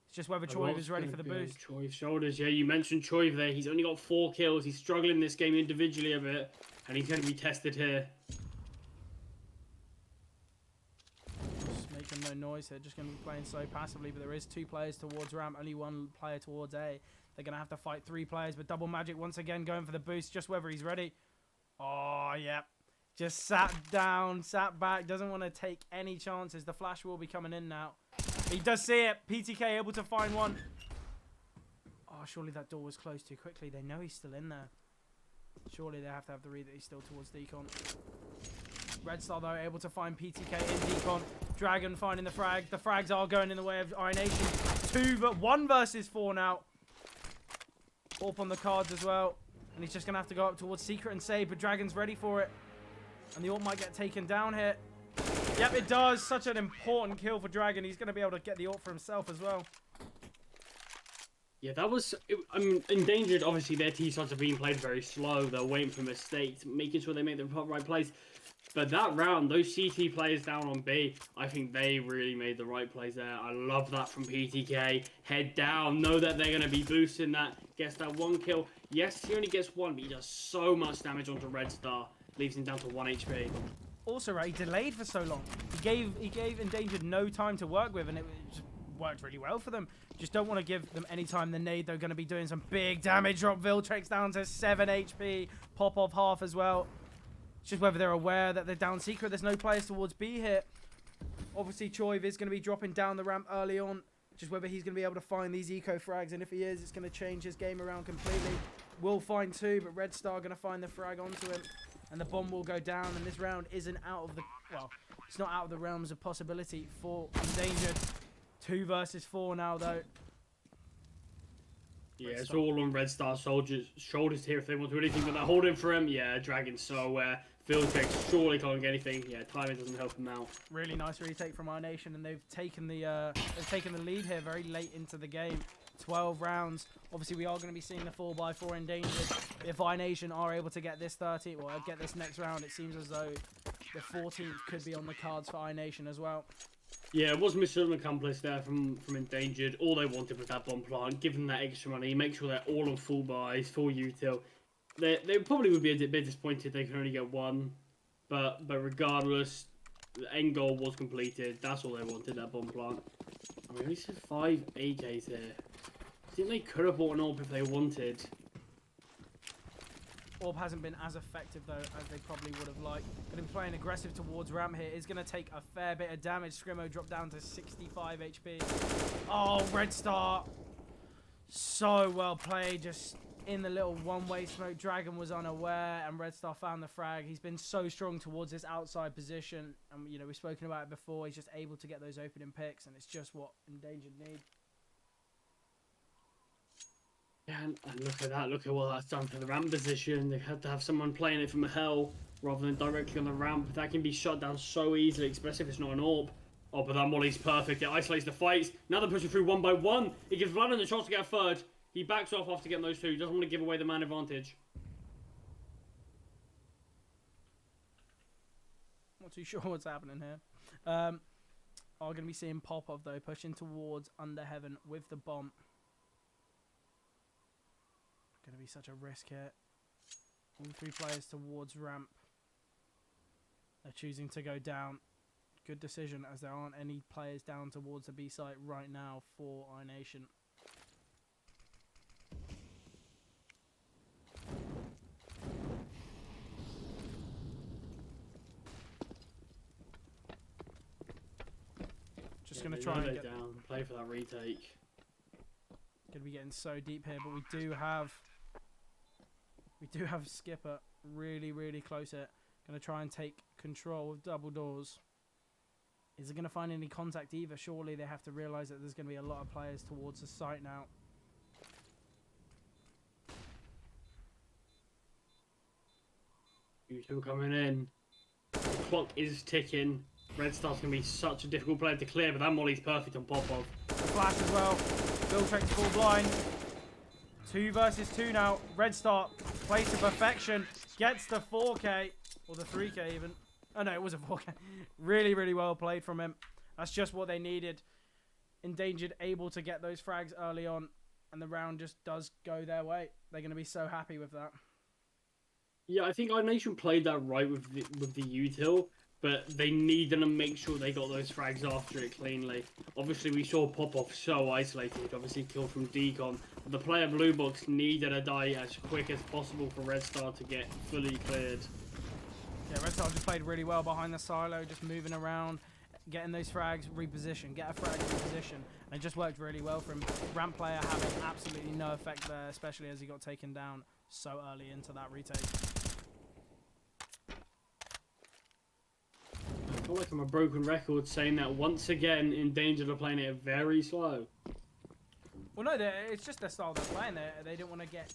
It's just whether Choiv is ready for the boost. Choiv's shoulders. Yeah, you mentioned Choiv there. He's only got 4 kills. He's struggling this game individually a bit. And he's going to be tested here. Just making no noise here. Just going to be playing so passively. But there is 2 players towards ramp. Only 1 player towards A. They're going to have to fight 3 players. But Double Magic once again going for the boost. Just whether he's ready. Oh, yeah. Just sat down, sat back. Doesn't want to take any chances. The flash will be coming in now. He does see it. PTK able to find one. Oh, surely that door was closed too quickly. They know he's still in there. Surely they have to have the read that he's still towards Decon. Red Star, though, able to find PTK in Decon. Dragon finding the frag. The frags are going in the way of iNation. 1 versus 4 now. AWP on the cards as well. And he's just going to have to go up towards Secret and save, but Dragon's ready for it. And the AWP might get taken down here. Yep, it does. Such an important kill for Dragon. He's going to be able to get the AWP for himself as well. Yeah, that was... I mean, Endangered, obviously, their T-shots are being played very slow. They're waiting for mistakes, making sure they make the right plays. But that round, those CT players down on B, I think they really made the right plays there. I love that from PTK. Head down, know that they're going to be boosting that. Gets that 1 kill. Yes, he only gets 1, but he does so much damage onto Red Star. Leaves him down to 1 HP. Also, right, he delayed for so long. He gave Endangered no time to work with, and it just worked really well for them. Just don't want to give them any time they need. They're going to be doing some big damage. Drop Viltrex down to 7 HP. Pop off half as well. It's just whether they're aware that they're down Secret. There's no players towards B here. Obviously, Choiv is going to be dropping down the ramp early on. Just whether he's going to be able to find these eco frags. And if he is, it's going to change his game around completely. Will find 2, but Red Star going to find the frag onto him. And the bomb will go down. And this round isn't out of the... Well, it's not out of the realms of possibility for Endangered. 2 versus 4 now, though. Yeah, it's all on Red Star soldiers' shoulders here if they want to do anything, but they're holding for him. Yeah, Dragon's so aware. Viltrex surely can't get anything. Yeah, timing doesn't help him out. Really nice retake from iNation, and they've taken the lead here very late into the game. 12 rounds. Obviously, we are going to be seeing the 4x4 Endangered. If iNation are able to get this 30, or get this next round, it seems as though the 14th could be on the cards for iNation as well. Yeah, it was mission accomplished there from Endangered. All they wanted was that bomb plant. Give them that extra money. Make sure they're all on full buys, full util. They probably would be a bit disappointed they can only get 1. But regardless, The end goal was completed. That's all they wanted, that bomb plant. I mean, we said 5 AKs here. I think they could have bought an AWP if they wanted. Orb hasn't been as effective, though, as they probably would have liked. Going to be playing aggressive towards ramp here. Is going to take a fair bit of damage. Scrimmo dropped down to 65 HP. Oh, Red Star. So well played. Just in the little one-way smoke. Dragon was unaware, and Red Star found the frag. He's been so strong towards this outside position. And, you know, we've spoken about it before. He's just able to get those opening picks, and it's just what Endangered need. Yeah, and look at that. Look at what that's done for the ramp position. They had to have someone playing it from hell rather than directly on the ramp. That can be shut down so easily, especially if it's not an AWP. Oh, but that molly's perfect. It isolates the fights. Now they're pushing through one by one. It gives Vladimir the chance to get a third. He backs off after getting those two. He doesn't want to give away the man advantage. Not too sure what's happening here. Are going to be seeing Popov, though, pushing towards Under Heaven with the bomb. Going to be such a risk here. All 3 players towards ramp. They're choosing to go down. Good decision, as there aren't any players down towards the B site right now for iNation. Just going to try and get down, play for that retake. Going to be getting so deep here, but we do have Skipper really, really close here. Going to try and take control of double doors. Is it going to find any contact either? Surely they have to realise that there's going to be a lot of players towards the site now. You two coming in. The clock is ticking. Red Star's going to be such a difficult player to clear, but that molly's perfect on Popov. The flash as well. Bill Trek full blind. 2 versus 2 now. Red Star plays to perfection. Gets the 4K. Or the 3K even. Oh no, it was a 4K. Really, really well played from him. That's just what they needed. Endangered able to get those frags early on. And the round just does go their way. They're going to be so happy with that. Yeah, I think iNation played that right with the util. But they needed to make sure they got those frags after it cleanly. Obviously, we saw Popov so isolated, obviously killed from decon. But the player Blue Box needed to die as quick as possible for Red Star to get fully cleared. Yeah, Red Star just played really well behind the silo, just moving around, getting those frags, reposition, get a frag reposition. And it just worked really well for him. Ramp player having absolutely no effect there, especially as he got taken down so early into that retake. I feel like I'm a broken record saying that once again, Endangered are playing it very slow. Well, no, it's just their style they're playing. They didn't want to get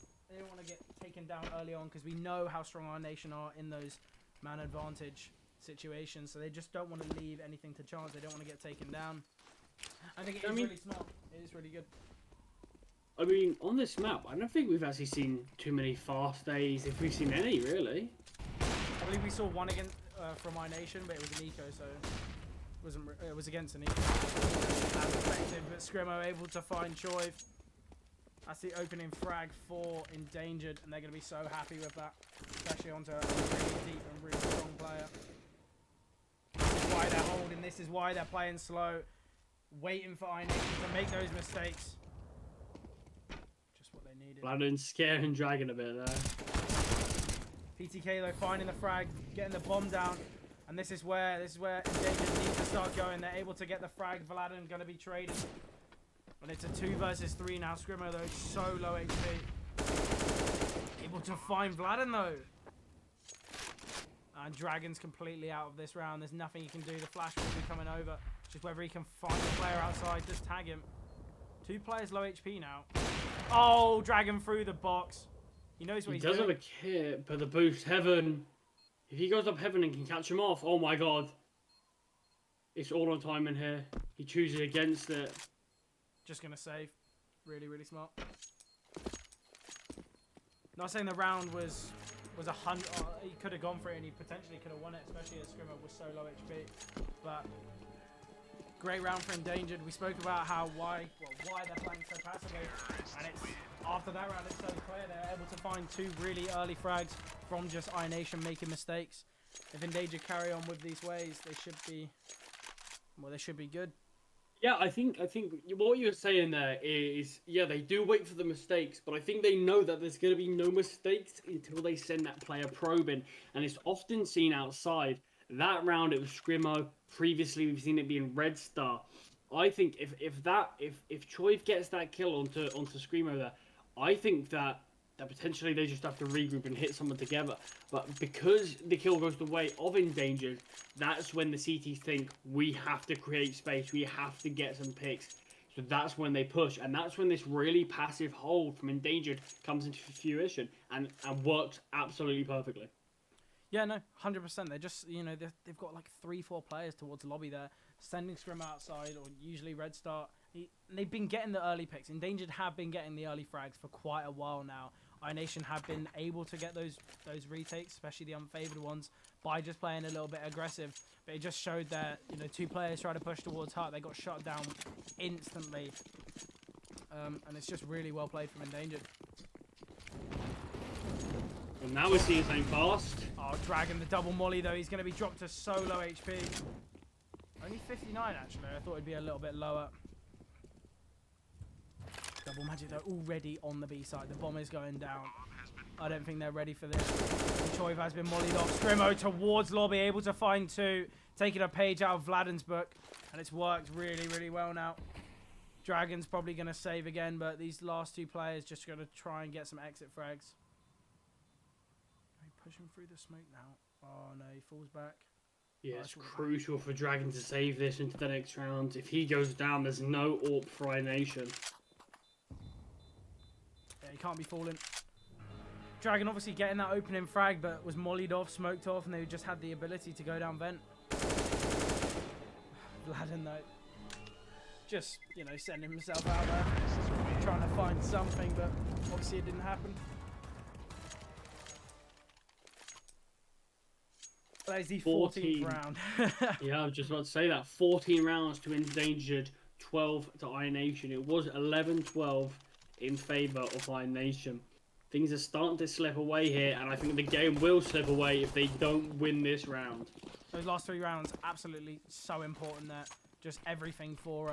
taken down early on because we know how strong our nation are in those man advantage situations. So they just don't want to leave anything to chance. They don't want to get taken down. I think it is really smart. It is really good. I mean, on this map, I don't think we've actually seen too many fast days, if we've seen any, really. I believe we saw one against from iNation, but it was an eco, so it was against an eco. As effective, but Scrimmo able to find Choive. That's the opening frag for Endangered, and they're going to be so happy with that, especially onto a really deep and really strong player. This is why they're holding. This is why they're playing slow, waiting for iNation to make those mistakes. Just what they needed. Vladimir scaring Dragon a bit there. PTK though finding the frag, getting the bomb down, and this is where Endangered needs to start going. They're able to get the frag. Vladimir going to be trading, but it's a 2 versus 3 now. Scrimmo though so low HP, able to find Vladimir though, and Dragon's completely out of this round. There's nothing he can do. The flash will be coming over. Just whether he can find the player outside, just tag him. 2 players low HP now. Oh, Dragon through the box. He knows what he's doing. He does have a kit, but the boost Heaven. If he goes up Heaven and can catch him off, oh my god. It's all on time in here. He chooses against it. Just going to save. Really, really smart. Not saying the round was 100. He could have gone for it and he potentially could have won it, especially as Scrimmo was so low HP. But great round for Endangered. We spoke about why they're playing so passively, and it's after that round it's so clear they're able to find 2 really early frags from just iNation making mistakes, if Endangered carry on with these ways, they should be, well, they should be good. Yeah, I think what you're saying there is, yeah, they do wait for the mistakes, but I think they know that there's going to be no mistakes until they send that player probing, and it's often seen outside. That round it was Scrimmo. Previously, we've seen it being Red Star. I think if Choive gets that kill onto Screamo there, I think that potentially they just have to regroup and hit someone together. But because the kill goes the way of Endangered, that's when the CTs think we have to create space, we have to get some picks. So that's when they push, and that's when this really passive hold from Endangered comes into fruition and works absolutely perfectly. Yeah, no, 100%. They're just, you know, they've got like 3-4 players towards lobby there, sending Scrim outside, or usually Red Star. They've been getting the early picks. Endangered have been getting the early frags for quite a while now. iNation have been able to get those retakes, especially the unfavored ones, by just playing a little bit aggressive. But it just showed that, you know, 2 players try to push towards Hut. They got shut down instantly. And it's just really well played from Endangered. And now we're seeing something fast. Oh, Dragon, the double molly, though. He's going to be dropped to so low HP. Only 59, actually. I thought it'd be a little bit lower. Double magic, though, already on the B side. The bomb is going down. I don't think they're ready for this. Choive has been mollied off. Scrimmo towards lobby, able to find 2. Taking a page out of Vladden's book. And it's worked really, really well now. Dragon's probably going to save again, but these last 2 players just going to try and get some exit frags. Pushing through the smoke now. Oh no, he falls back. Yeah, it's crucial for Dragon to save this into the next round. If he goes down, there's no AWP for iNation. Yeah, he can't be falling. Dragon obviously getting that opening frag, but was mollied off, smoked off, and they just had the ability to go down vent. Vladden though, just, you know, sending himself out there, trying to find something, but obviously it didn't happen. That is the 14th round. Yeah, I was just about to say that. 14 rounds to Endangered, 12 to iNation. It was 11-12 in favour of iNation. Things are starting to slip away here, and I think the game will slip away if they don't win this round. Those last 3 rounds, absolutely so important there. Just everything for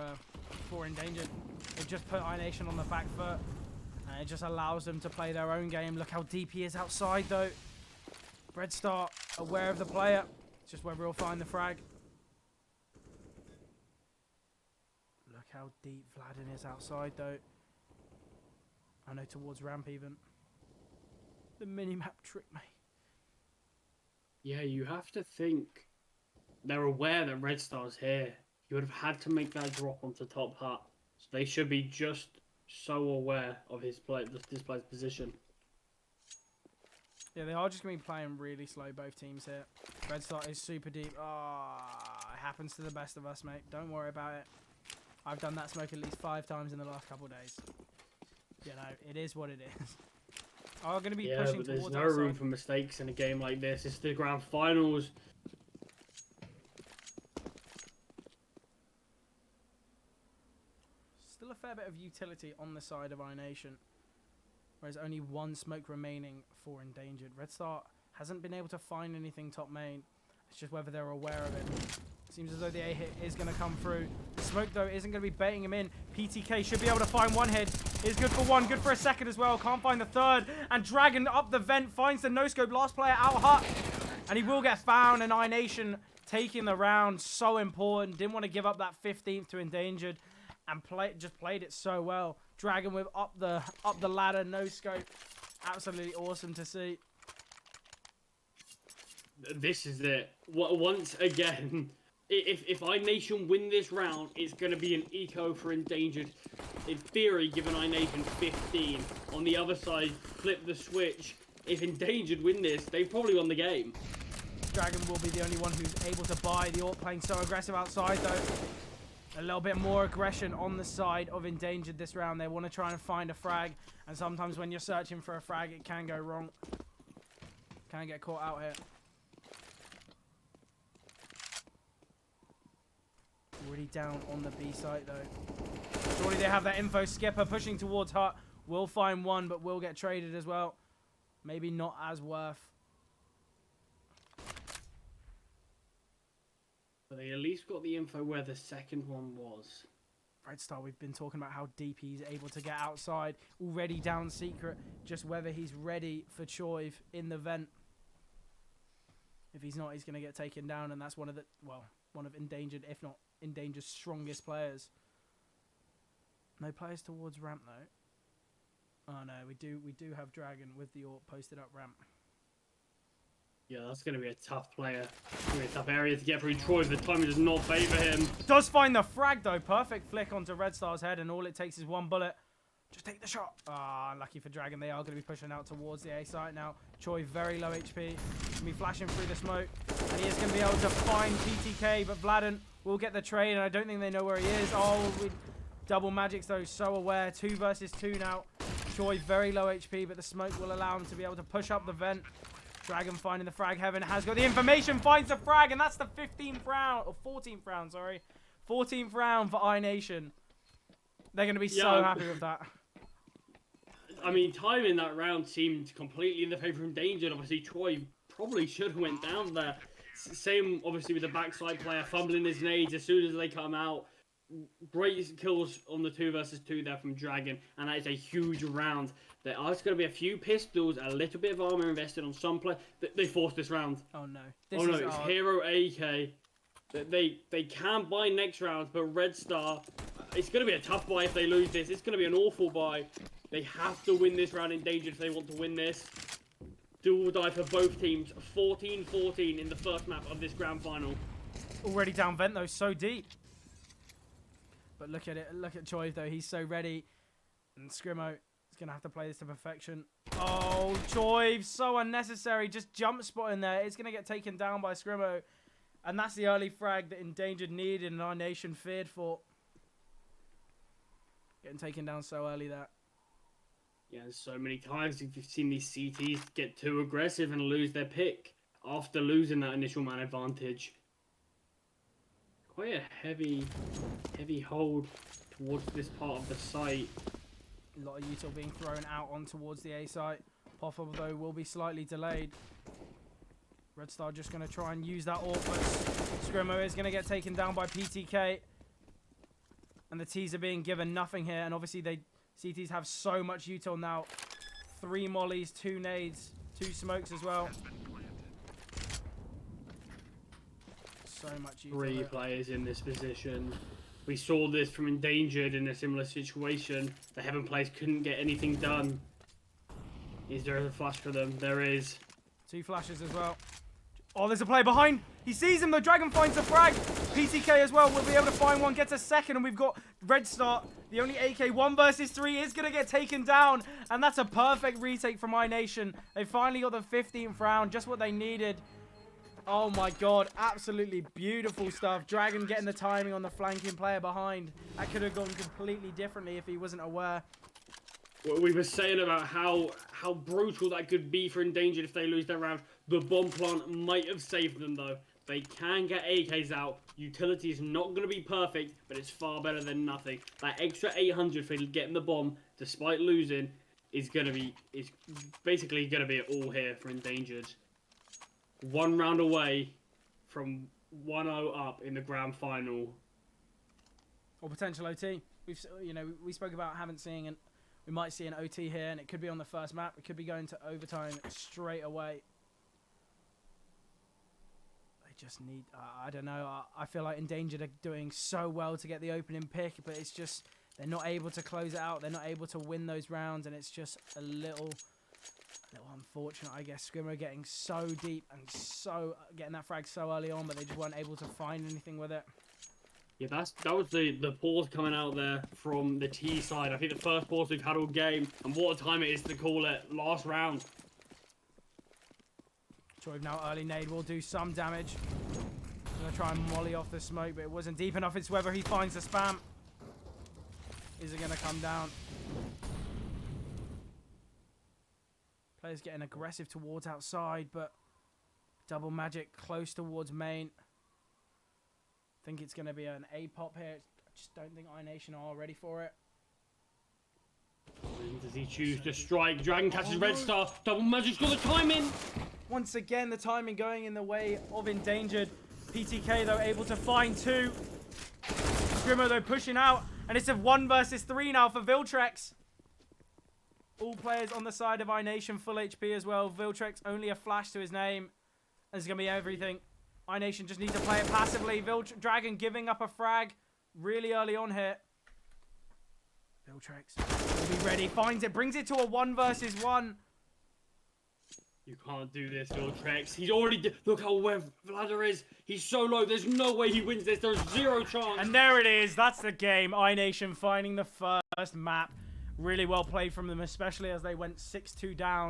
Endangered. They've just put iNation on the back foot, and it just allows them to play their own game. Look how deep he is outside, though. Red Star aware of the player. It's just whether he'll find the frag. Look how deep Vladden is outside, though. I know, towards ramp even. The mini-map tricked me. Yeah, you have to think they're aware that Red Star's here. You would have had to make that drop onto top Hut. So they should be just so aware of this player's position. Yeah, they are just going to be playing really slow, both teams here. Red Star is super deep. Oh, it happens to the best of us, mate. Don't worry about it. I've done that smoke at least 5 times in the last couple of days. You know, it is what it is. I'm going to be pushing but there's towards no room for mistakes in a game like this. It's the grand finals. Still a fair bit of utility on the side of iNation. Whereas only 1 smoke remaining for Endangered. Red Star hasn't been able to find anything top main. It's just whether they're aware of it. Seems as though the A hit is going to come through. The smoke, though, isn't going to be baiting him in. PTK should be able to find 1 hit. Is good for 1, good for a second as well. Can't find the 3rd. And Dragon up the vent, finds the no-scope. Last player out Hut. And he will get found. And iNation taking the round. So important. Didn't want to give up that 15th to Endangered. And just played it so well. Dragon with up the ladder, no scope. Absolutely awesome to see. This is it. Once again, if iNation win this round, it's going to be an eco for Endangered. In theory, given iNation 15. On the other side, flip the switch. If Endangered win this, they've probably won the game. Dragon will be the only one who's able to buy. The AWP playing so aggressive outside, though. A little bit more aggression on the side of Endangered this round. They want to try and find a frag. And sometimes when you're searching for a frag, it can go wrong. Can get caught out here. Already down on the B site, though. Surely they have that info. Skipper pushing towards Hut. Will find 1, but will get traded as well. Maybe not as worth. But they at least got the info where the second one was. Red Star, we've been talking about how deep he's able to get outside. Already down secret. Just whether he's ready for Choiv in the vent. If he's not, he's going to get taken down. And that's one of Endangered, if not Endangered's strongest players. No players towards ramp, though. Oh, no, we do have Dragon with the AWP posted up ramp. Yeah, that's going to be a tough player. It's going to be a tough area to get through Troy. The timing does not favour him. Does find the frag, though. Perfect flick onto Red Star's head, and all it takes is one bullet. Just take the shot. Ah, unlucky for Dragon. They are going to be pushing out towards the A site now. Choi, very low HP. Going to be flashing through the smoke. And he is going to be able to find PTK, but Vladen will get the trade, and I don't think they know where he is. Oh, double magics, though. So aware. 2 versus 2 now. Choi, very low HP, but the smoke will allow him to be able to push up the vent. Dragon finding the frag. Heaven has got the information, finds the frag, and that's the 15th round, or 14th round, sorry. 14th round for iNation. They're going to be so happy with that. I mean, timing that round seemed completely in the favour of Endangered. Obviously, Troy probably should have went down there. Same, obviously, with the backside player fumbling his nades as soon as they come out. Great kills on the 2 versus 2 there from Dragon, and that is a huge round. There are going to be a few pistols, a little bit of armor invested on some play. They forced this round. Oh no! It's Hero AK. They can buy next round, but Red Star, it's going to be a tough buy if they lose this. It's going to be an awful buy. They have to win this round Endangered if they want to win this. Do or die for both teams. 14-14 in the first map of this grand final. Already down vent though, so deep. But look at it. Look at Choi though. He's so ready. And Scrimo is going to have to play this to perfection. Oh, Choi, so unnecessary. Just jump spot in there. It's going to get taken down by Scrimo. And that's the early frag that Endangered needed and iNation feared for. Getting taken down so early there. Yeah, so many times you've seen these CTs get too aggressive and lose their pick after losing that initial man advantage. Quite a heavy hold towards this part of the site. A lot of util being thrown out on towards the A site. Pop-up, though, will be slightly delayed. Red Star just going to try and use that AWP, but Scrimo is going to get taken down by PTK. And the T's are being given nothing here, and obviously CTs have so much util now. 3 mollies, 2 nades, 2 smokes as well. So much util. 3 players in this position. We saw this from Endangered in a similar situation. The Heaven players couldn't get anything done. Is there a flash for them? There is. 2 flashes as well. Oh, there's a player behind. He sees him. The Dragon finds the frag. PTK as well will be able to find one. Gets a second. And we've got Red Star. The only AK 1 versus 3 is going to get taken down. And that's a perfect retake from iNation. They finally got the 15th round. Just what they needed. Oh my god. Absolutely beautiful stuff. Dragon getting the timing on the flanking player behind. That could have gone completely differently if he wasn't aware. We were saying about how brutal that could be for Endangered if they lose their round. The bomb plant might have saved them though. They can get AKs out. Utility is not going to be perfect, but it's far better than nothing. That extra 800 for getting the bomb, despite losing, is basically going to be all here for Endangered. 1 round away from 1-0 up in the grand final. Or potential OT. We spoke about we might see an OT here, and it could be on the first map. It could be going to overtime straight away. They just need, I don't know. I feel like Endangered are doing so well to get the opening pick, but it's just, they're not able to close it out. They're not able to win those rounds, and it's just a little unfortunate, I guess. Scrimo getting so deep and getting that frag so early on, but they just weren't able to find anything with it. Yeah, that was the pause coming out there from the T side. I think the first pause we've had all game, and what a time it is to call it last round. Troy now early nade will do some damage. Gonna try and molly off the smoke, but it wasn't deep enough. It's whether he finds the spam. Is it gonna come down? Players getting aggressive towards outside, but double magic close towards main. I think it's going to be an A pop here. I just don't think iNation are ready for it. Does he choose to strike? Dragon catches Red Star. Double magic's got the timing. Once again, the timing going in the way of Endangered. PTK, though, able to find 2. Scrimmo, though, pushing out. And it's a 1 versus 3 now for Viltrex. All players on the side of iNation, full HP as well. Viltrex, only a flash to his name. And it's going to be everything. iNation just needs to play it passively. Dragon giving up a frag really early on here. Viltrex will be ready. Finds it. Brings it to a 1 versus 1. You can't do this, Viltrex. He's already... Look how where Vladder is. He's so low. There's no way he wins this. There's 0 chance. And there it is. That's the game. iNation finding the first map. Really well played from them, especially as they went 6-2 down.